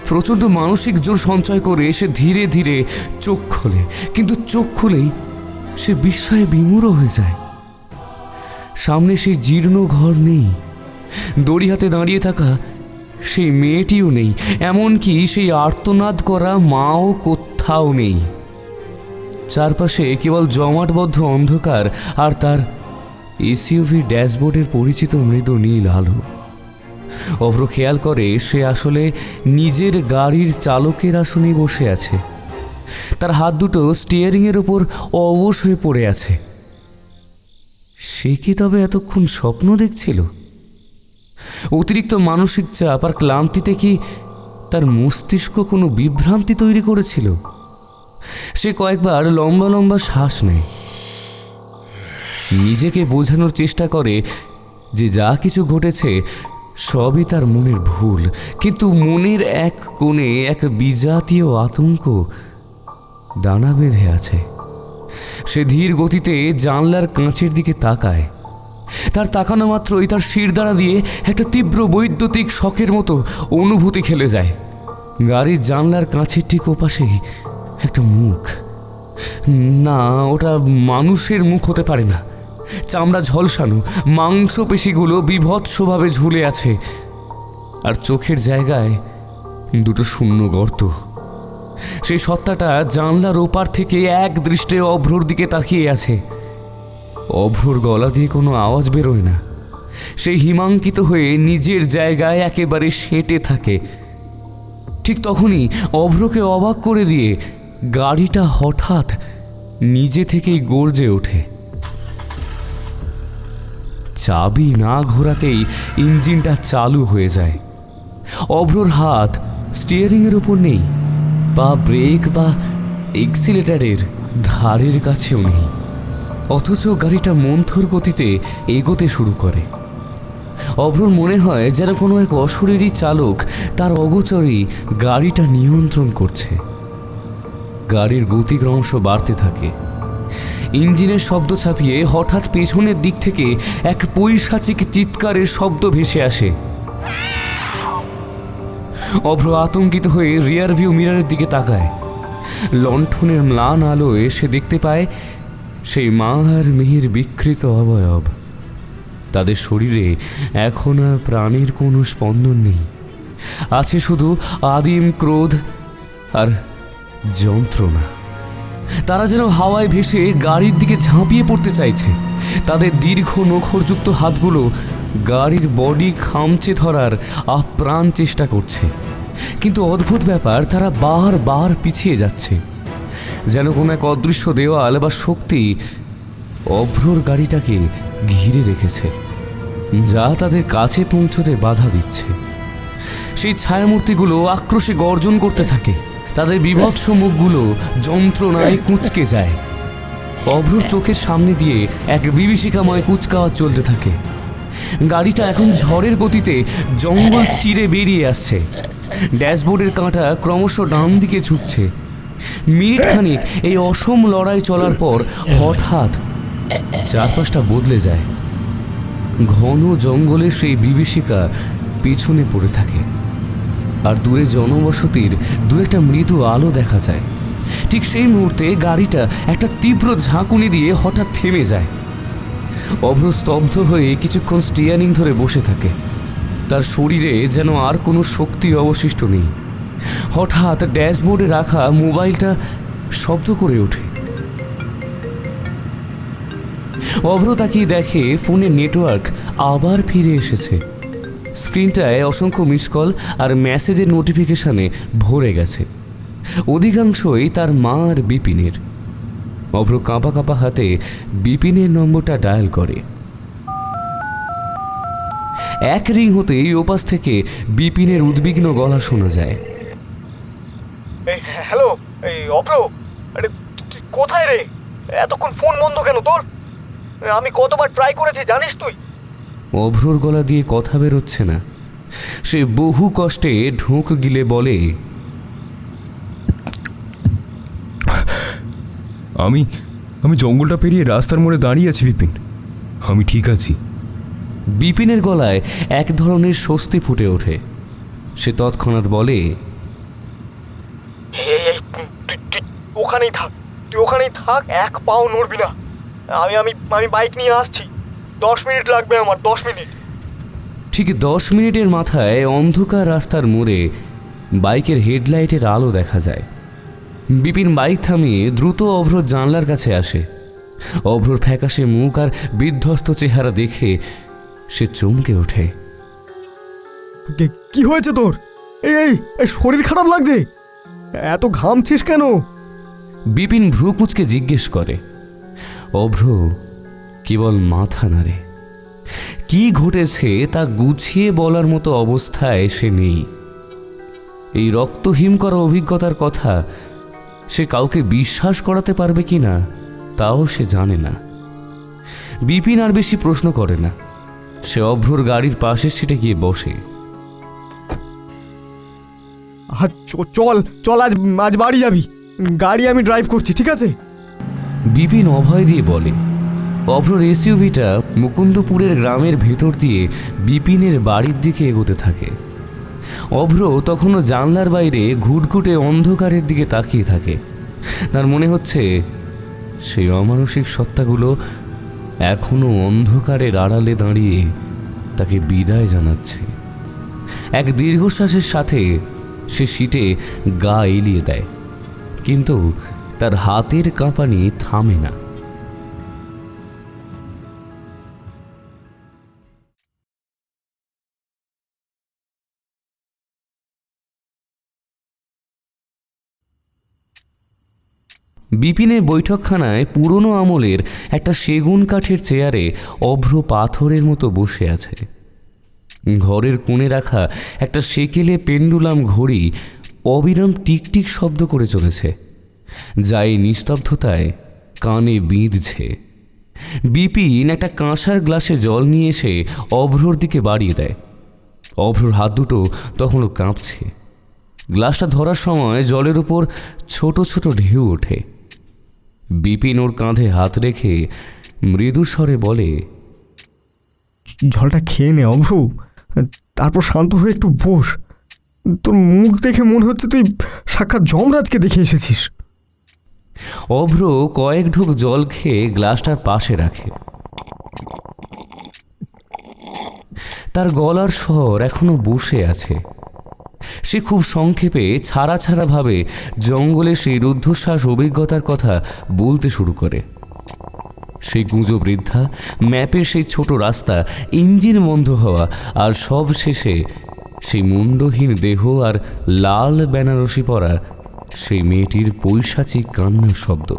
S1: প্রচণ্ড মানসিক জোর সঞ্চয় করে সে ধীরে ধীরে চোখ খোলে, কিন্তু চোখ খুলেই সে বিস্ময়ে বিমূঢ় হয়ে যায়। সামনে সেই জীর্ণ ঘর নেই, দড়ি হাতে দাঁড়িয়ে থাকা সেই মেয়েটিও নেই, এমনকি সেই আর্তনাদ করা মাও কোথাও নেই। চারপাশে কেবল জমাটবদ্ধ অন্ধকার আর তার এসইউভি ড্যাশবোর্ডের পরিচিত মৃদু নীল আলো। অভ্র খেয়াল করে সে আসলে নিজের গাড়ির চালকের আসনে বসে আছে। তার হাত দুটো স্টিয়ারিংয়ের ওপর অবশ হয়ে পড়ে আছে। সে কি তবে এতক্ষণ স্বপ্ন দেখছিল? অতিরিক্ত মানসিক চাপ আর ক্লান্তিতে কি তার মস্তিষ্ক কোনো বিভ্রান্তি তৈরি করেছিল? সে কয়েকবার লম্বা লম্বা শ্বাস নেয়, নিজেকে বোঝানোর চেষ্টা করে যে যা কিছু ঘটেছে সবই তার মনের ভুল। কিন্তু মনের এক কোণে এক বিজাতীয় আতঙ্ক ডানা বেঁধে আছে। সে ধীর গতিতে জানলার কাঁচের দিকে তাকায়। তার তাকানো মাত্রই তার শিরদাঁড়া দিয়ে একটা তীব্র বৈদ্যুতিক শকের মতো অনুভূতি খেলে যায়। গাড়ির জানলার কাঁচের ঠিক ওপাশেই একটা মুখ। না, ওটা মানুষের মুখ হতে পারে না। চামড়া ঝলসানো, মাংসপেশিগুলো বীভৎসভাবে ঝুলে আছে, আর চোখের জায়গায় দুটো শূন্য গর্ত। সেই সত্তাটা জানলার ওপার থেকে এক দৃষ্টে অভ্রর দিকে তাকিয়ে আছে। অভ্রর গলা দিয়ে কোনো আওয়াজ বেরোয় না। সেই হিমাঙ্কিত হয়ে নিজের জায়গায় একেবারে সেঁটে থাকে। ঠিক তখনই অভ্রকে অবাক করে দিয়ে গাড়িটা হঠাৎ নিজে থেকেই গর্জে ওঠে। চাবি না ঘোরাতেই ইঞ্জিনটা চালু হয়ে যায়। অভ্রর হাত স্টিয়ারিংয়ের ওপর নেই, পা ব্রেক বা এক্সিলেটারের ধারের কাছেও নেই, অথচ গাড়িটা মন্থর গতিতে এগোতে শুরু করে। অভ্রর মনে হয় যেন কোনো এক অশরীরী চালক তার অগোচরেই গাড়িটা নিয়ন্ত্রণ করছে। গাড়ির গতি ক্রমশ বাড়তে থাকে। ইঞ্জিনের শব্দ ছাপিয়ে হঠাৎ পেছনের দিক থেকে এক পৈশাচিক চিৎকারের শব্দ ভেসে আসে। অভ্র আতঙ্কিত হয়ে রিয়ার ভিউ মিররের দিকে তাকায়। লণ্ঠনের ম্লান আলোয় সে দেখতে পায় সেই মা আর মেয়ের বিকৃত অবয়ব। তাদের শরীরে এখন আর প্রাণের কোনো স্পন্দন নেই, আছে শুধু আদিম ক্রোধ আর যন্ত্রণা। তারা যেন হাওয়ায় ভেসে গাড়ির দিকে ঝাঁপিয়ে পড়তে চাইছে। তাদের দীর্ঘ নখরযুক্ত হাতগুলো গাড়ির বডি খামচে ধরার আপ্রাণ চেষ্টা করছে, কিন্তু অদ্ভুত ব্যাপার, তারা বারবার পিছিয়ে যাচ্ছে, যেন কোনো এক অদৃশ্য দেওয়াল বা শক্তি অভ্রর গাড়িটাকে ঘিরে রেখেছে, যা তাদের কাছে পৌঁছতে বাধা দিচ্ছে। সেই ছায়ামূর্তিগুলো আক্রোশে গর্জন করতে থাকে, তাদের বিভৎস মুখগুলো যন্ত্রণায় কুঁচকে যায়। অভ্রর চোখের সামনে দিয়ে এক বিভীষিকাময় কুচকাওয়াজ চলতে থাকে। গাড়িটা এখন ঝড়ের গতিতে জঙ্গল চিরে বেরিয়ে আসছে। ড্যাশবোর্ডের কাঁটা ক্রমশ ডান দিকে ঝুঁকছে। মিনিট খানিক এই অসম লড়াই চলার পর হঠাৎ চারপাশটা বদলে যায়। ঘন জঙ্গলের সেই বিভীষিকা পিছনে পড়ে থাকে, আর দূরে জনবসতির দু একটা মৃদু আলো দেখা যায়। ঠিক সেই মুহূর্তে গাড়িটা একটা তীব্র ঝাঁকুনি দিয়ে হঠাৎ থেমে যায়। অভ্র স্তব্ধ হয়ে কিছুক্ষণ স্টিয়ারিং ধরে বসে থাকে। তার শরীরে যেন আর কোনো শক্তি অবশিষ্ট নেই। হঠাৎ ড্যাশবোর্ডে রাখা মোবাইলটা শব্দ করে ওঠে। অভ্র তাকিয়ে দেখে ফোনের নেটওয়ার্ক আবার ফিরে এসেছে। স্ক্রিনটায় অসংখ্য মিস কল আর মেসেজের নোটিফিকেশনে ভরে গেছে, অধিকাংশই তার মা আর বিপিনের। অভ্র কাঁপা কাঁপা হাতে বিপিনের নম্বরটা ডায়াল করে। এক রিং হতেই ওপাশ থেকে বিপিনের উদ্বিগ্ন গলা শোনা যায়।
S6: হ্যালো, এই অপ্র, আরে তুই কোথায় রে? এতক্ষণ ফোন বন্ধ কেন তোর? আমি কতবার ট্রাই করেছি জানিস তুই?
S1: অভ্রর গলা দিয়ে কথা বেরোচ্ছে না। সে বহু কষ্টে ঢোক গিলে বলে,
S7: আমি জঙ্গলটা পেরিয়ে রাস্তার মোড়ে দাঁড়িয়ে আছি বিপিন, আমি ঠিক আছি।
S1: বিপিনের গলায় এক ধরনের স্বস্তি ফুটে ওঠে। সে তৎক্ষণাৎ বলে,
S6: ওখানেই থাক, তুই ওখানেই থাক, এক পাও নড়বি না। আমি আমি আমি বাইক নিয়ে আসছি, 10 মিনিট লাগবে আমার, 10 মিনিট।
S1: ঠিক 10 মিনিটের মাথায় অন্ধকার রাস্তার মোড়ে বাইকের হেডলাইটের আলো দেখা যায়। বিপিন বাইক থামিয়ে দ্রুত অভ্রর জানলার কাছে আসে। অভ্রর ফ্যাকাশে মুখ আর বিধ্বস্ত চেহারা দেখে সে চমকে ওঠে।
S5: কি হয়েছে তোর? এই শরীর খারাপ লাগছে, এত ঘামছিস কেন?
S1: বিপিন ভ্রু কুঁচকে জিজ্ঞেস করে। অভ্র কেবল মাথা নাড়ে। কি ঘটেছে তা গুছিয়ে বলার মতো অবস্থায় সে নেই। এই রক্তহীন করা অভিজ্ঞতার কথা সে কাউকে বিশ্বাস করাতে পারবে কিনা তাও সে জানে না। বিপিন আর বেশি প্রশ্ন করে না। সে অভ্রর গাড়ির পাশের সিটে গিয়ে বসে।
S5: চল চল, আজ বাড়ি যাবি, গাড়ি আমি ড্রাইভ করছি, ঠিক আছে?
S1: বিপিন অভয় দিয়ে বলে। অভ্রর এসইউভিটা মুকুন্দপুরের গ্রামের ভেতর দিয়ে বিপিনের বাড়ির দিকে এগোতে থাকে। অভ্র তখনও জানলার বাইরে ঘুটঘুটে অন্ধকারের দিকে তাকিয়ে থাকে। তার মনে হচ্ছে সেই অমানসিক সত্তাগুলো এখনো অন্ধকারের আড়ালে দাঁড়িয়ে তাকে বিদায় জানাচ্ছে। এক দীর্ঘশ্বাসের সাথে সে সিটে গা এলিয়ে দেয়, কিন্তু তার হাতের কাঁপানি থামে না। বিপিনের বৈঠকখানায় পুরনো আমলের একটা সেগুন কাঠের চেয়ারে অভ্র পাথরের মতো বসে আছে। ঘরের কোণে রাখা একটা সেকেলে পেন্ডুলাম ঘড়ি অবিরাম টিকটিক শব্দ করে চলেছে, যা এই নিস্তব্ধতায় কানে বিঁধছে। বিপিন একটা কাঁসার গ্লাসে জল নিয়ে এসে অভ্রর দিকে বাড়িয়ে দেয়। অভ্রর হাত দুটো তখনও কাঁপছে। গ্লাসটা ধরার সময় জলের উপর ছোট ছোট ঢেউ ওঠে। বিপিন ওর কাঁধে হাত রেখে মৃদু স্বরে বলে,
S5: জলটা খেয়ে নে অভ্র, তারপর শান্ত হয়ে একটু বস। তোর মুখ দেখে মনে হচ্ছে তুই সাক্ষাৎ যমরাজকে দেখে এসেছিস।
S1: অভ্র কয়েক ঢোক জল খেয়ে গ্লাসটার পাশে রাখে। তার গলার স্বর এখনো বসে আছে। সে খুব সংক্ষেপে ছাড়া ছাড়া ভাবে জঙ্গলে সেই রুদ্ধশ্বাস অভিজ্ঞতার কথা বলতে শুরু করে। সেই গুঁজো বৃদ্ধা, ম্যাপের সেই ছোট রাস্তা, ইঞ্জিন বন্ধ হওয়া, আর সব শেষে সেই মুন্ডহীন দেহ আর লাল বেনারসি পরা সেই মেয়েটির পৈশাচিক কান্নার শব্দ,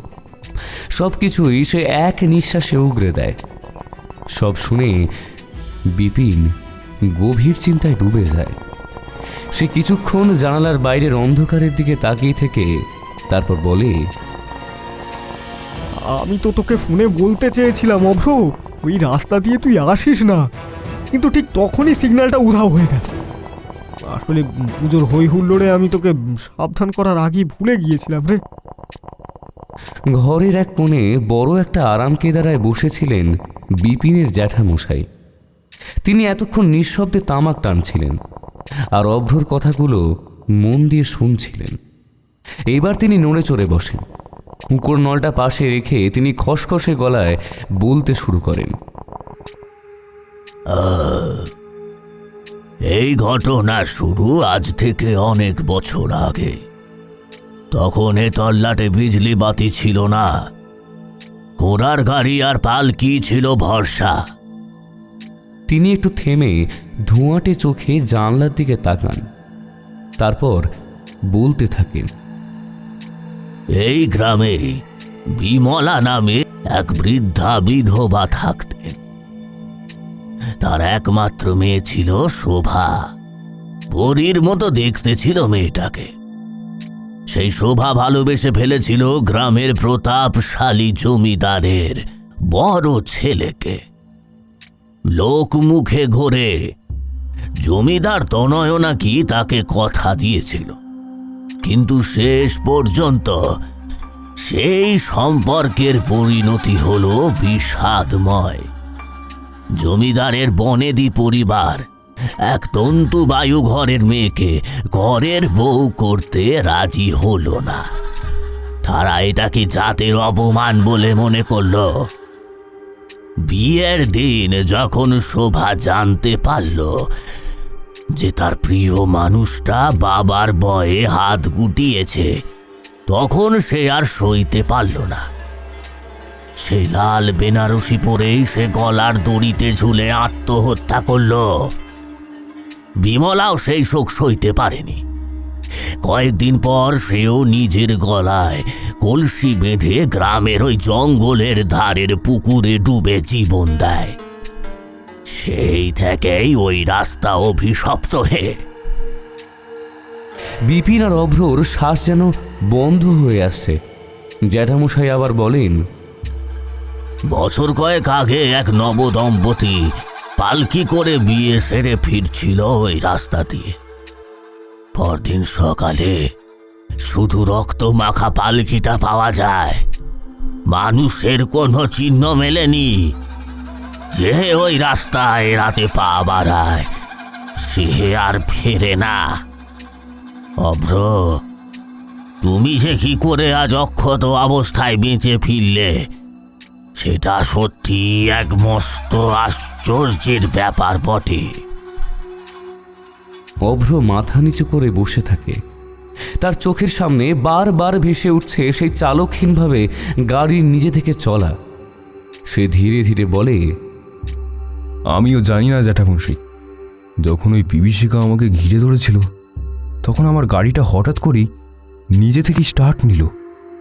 S1: সব কিছুই সে এক নিঃশ্বাসে উগরে দেয়। সব শুনে বিপিন গভীর চিন্তায় ডুবে যায়। সে কিছুক্ষণ জানালার বাইরের অন্ধকারের দিকে তাকিয়ে থেকে তারপর বলে,
S5: আমি তো তোকে ফোনে বলতে চেয়েছিলাম অভ্র, ওই রাস্তা দিয়ে তুই আসিস না, কিন্তু ঠিক তখনই সিগন্যালটা উধাও হয়ে গেল। আসলে পুজোর হই হুল্লোড়ে আমি তোকে সাবধান করার আগেই ভুলে গিয়েছিলাম রে।
S1: ঘরের এক কোণে বড় একটা আরাম কেদারায় বসেছিলেন বিপিনের জ্যাঠামশাই। তিনি এতক্ষণ নিঃশব্দে তামাক টানছিলেন আর অভ্রর কথাগুলো মন দিয়ে শুনছিলেন। এবার তিনি নড়ে চড়ে বসেন। কুকুর নলটা পাশে রেখে তিনি খসখসে গলায় বলতে শুরু করেন,
S10: এই ঘটনা শুরু আজ থেকে অনেক বছর আগে। তখন এ তল্লাটে বিজলি বাতি ছিল না, ঘোড়ার গাড়ি আর পালকি ছিল ভরসা।
S1: তিনি একটু থেমে ধোঁয়াটে চোখে জানলার দিকে তাকান, তারপর বলতে থাকেন,
S10: এই গ্রামে বিমলা নামে এক বৃদ্ধা বিধবা থাকতেন। তার একমাত্র মেয়ে ছিল শোভা। পরীর মতো দেখতে ছিল মেয়েটাকে। সেই শোভা ভালোবেসে ফেলেছিল গ্রামের প্রতাপশালী জমিদারের বড় ছেলেকে। লোক মুখে ঘোরে জমিদার তনয় নাকি তাকে কথা দিয়েছিল, কিন্তু শেষ পর্যন্ত সেই সম্পর্কের পরিণতি হলো বিষাদময়। জমিদারের বনেদি পরিবার এক তন্তুবায়ু ঘরের মেয়েকে ঘরের বউ করতে রাজি হলো না। তারা এটাকে জাতের অপমান বলে মনে করল। বিয়ের দিন যখন শোভা জানতে পারল যে তার প্রিয় মানুষটা বাবার ভয়ে হাত গুটিয়েছে, তখন সে আর সইতে পারল না। সেই লাল বেনারসি পরেই সে গলার দড়িতে ঝুলে আত্মহত্যা করল। বিমলাও সেই শোক সইতে পারেনি। কয়েকদিন পর সেও নিজের গলায় কলসি বেঁধে গ্রামের ওই জঙ্গলের ধারের পুকুরে ডুবে জীবন দেয়। সেই থেকেই ওই রাস্তা অভিশপ্ত হে।
S1: বিপিন আর অভ্রর শ্বাস যেন বন্ধ হয়ে আসছে। জ্যাঠামশাই আবার বলেন,
S10: বছর কয়েক আগে এক নবদম্পতি পালকি করে বিয়ে সেরে ফিরছিল ওই রাস্তা দিয়ে। পরদিন সকালে শুধু রক্ত মাখা পালকিটা পাওয়া যায়, মানুষের কোনো চিহ্ন মেলেনি। যে ওই রাস্তায় রাতে পা বাড়ায় সে আর ফেরে না। অভ্র, তুমি যে কি করে আজ অক্ষত অবস্থায় বেঁচে ফিরলে, সেটা সত্যি এক মস্ত আশ্চর্যের ব্যাপার বটে।
S1: অভ্র মাথা নিচু করে বসে থাকে। তার চোখের সামনে বারবার ভেসে উঠছে সেই চালকহীনভাবে গাড়ির নিজে থেকে চলা। সে ধীরে ধীরে বলে,
S7: আমিও জানি না জ্যাঠামশাই, যখন ওই বিভীষিকা আমাকে ঘিরে ধরেছিল তখন আমার গাড়িটা হঠাৎ করেই নিজে থেকেই স্টার্ট নিল।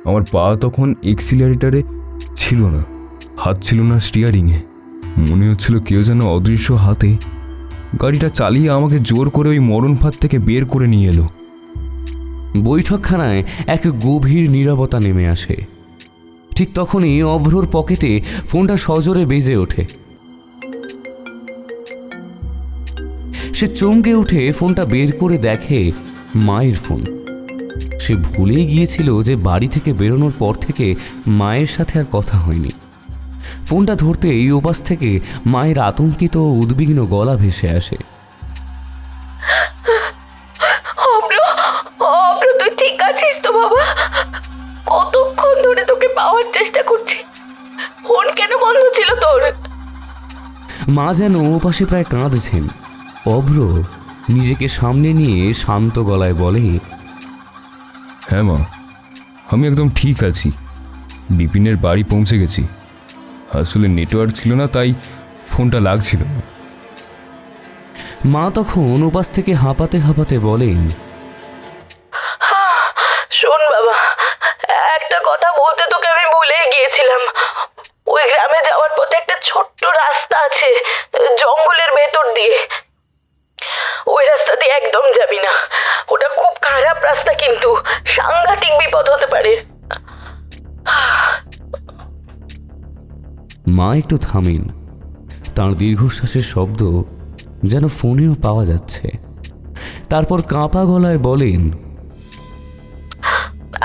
S7: আমার পা তখন এক্সিলারেটারে ছিল না, হাত ছিল না স্টিয়ারিংয়ে। মনে হচ্ছিল কেউ যেন অদৃশ্য হাতে গাড়িটা চালিয়ে আমাকে জোর করে ওই মরণ ফাঁদ থেকে বের করে নিয়ে এলো।
S1: বৈঠকখানায় এক গভীর নীরবতা নেমে আসে। ঠিক তখনই অভ্রর পকেটে ফোনটা সজোরে বেজে ওঠে। সে চমকে উঠে ফোনটা বের করে দেখে মায়ের ফোন। সে ভুলেই গিয়েছিল যে বাড়ি থেকে বেরোনোর পর থেকে মায়ের সাথে আর কথা হয়নি। ফোনটা ধরতেই ওপাশ থেকে মায়ের আতঙ্কিত ও উদ্বিগ্ন গলা ভেসে আসে,
S11: তুই ঠিক আছিস তো বাবা? কতক্ষণ ধরে তোকে পাওয়ার চেষ্টা করছি, ফোন কেন বন্ধ ছিল তোর?
S1: মা যেন ওপাশে প্রায় কাঁদছেন। অভ্র নিজেকে সামনে নিয়ে শান্ত গলায় বলে,
S7: হ্যাঁ মা, আমি একদম ঠিক আছি। বিপিনের বাড়ি পৌঁছে গেছি। আসলে নেটওয়ার্ক ছিল না, তাই ফোনটা লাগছিল না।
S1: মা তখন ওপাশ থেকে হাঁপাতে হাঁপাতে বলেন,
S11: শোন বাবা, একটা কথা বলতে তোকে আমি ভুলে গিয়েছিলাম। ওই গ্রামে যাওয়ার পথে একটা ছোট্ট রাস্তা আছে জঙ্গলের ভেতর দিয়ে। ওই রাস্তা দিয়ে একদম যাবি না, ওটা খুব খারাপ রাস্তা, কিন্তু সাংঘাতিক বিপদ হতে পারে।
S1: মা একটু থামেন। তাঁর দীর্ঘশ্বাসের শব্দ যেন ফোনেও পাওয়া যাচ্ছে। তারপর কাঁপা গলায় বলেন,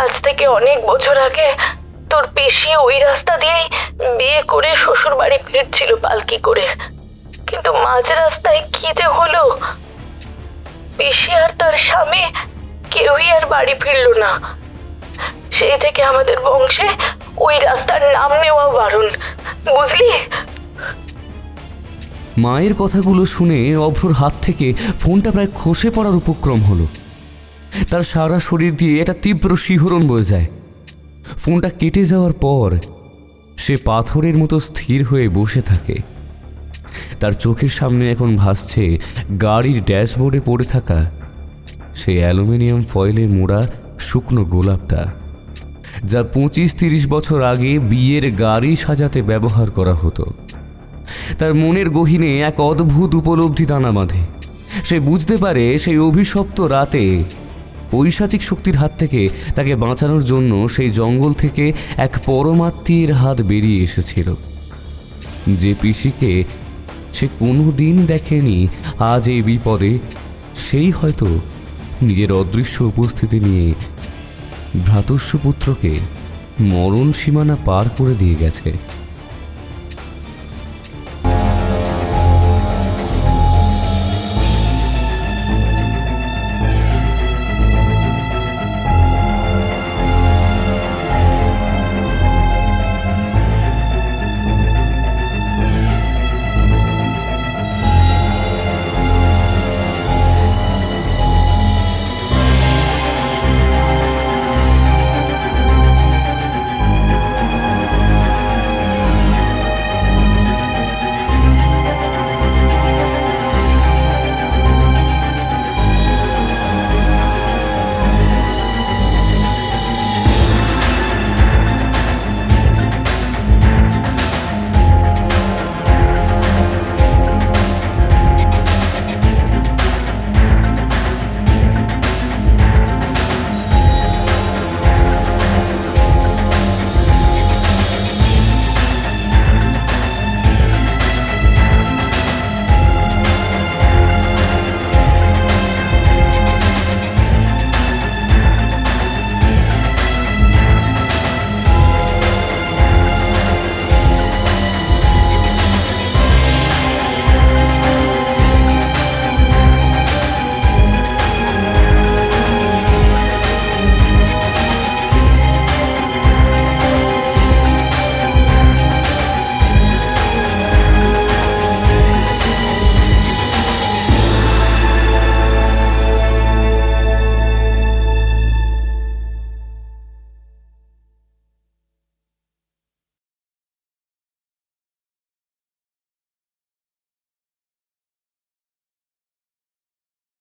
S11: আজ থেকে অনেক বছর আগে তোর পিসি ওই রাস্তা দিয়েই বিয়ে করে শ্বশুর বাড়ি ফিরছিল পালকি করে, কিন্তু মাঝ রাস্তায় কি যে হলো, পিসি আর তার স্বামী কেউই আর বাড়ি ফিরল না। সেই থেকে আমাদের বংশে ওই রাস্তার নাম নেওয়া বারণ, বুঝলি?
S1: মায়ের কথাগুলো শুনে অভ্রর হাত থেকে ফোনটা প্রায় খসে পড়ার উপক্রম হলো। তার সারা শরীর দিয়ে একটা তীব্র শিহরণ বয়ে যায়। ফোনটা কেটে যাওয়ার পর সে পাথরের মতো স্থির হয়ে বসে থাকে। তার চোখের সামনে এখন ভাসছে গাড়ির ড্যাশবোর্ডে পড়ে থাকা সেই অ্যালুমিনিয়াম ফয়েলে মোড়া শুকনো গোলাপটা, যা 25-30 বছর আগে বিয়ের গাড়ি সাজাতে ব্যবহার করা হতো। তার মনের গহীনে এক অদ্ভুত উপলব্ধি দানা বাঁধে। সে বুঝতে পারে সেই অভিশপ্ত রাতে পৈশাচিক শক্তির হাত থেকে তাকে বাঁচানোর জন্য সেই জঙ্গল থেকে এক পরমাত্মীর হাত বেরিয়ে এসেছিল। যে পিসিকে সে কোনো দিন দেখেনি, আজ এই বিপদে সেই হয়তো নিজের অদৃশ্য উপস্থিতি নিয়ে ভ্রাতুষ্য পুত্রকে মরণ সীমানা পার করে দিয়ে গেছে।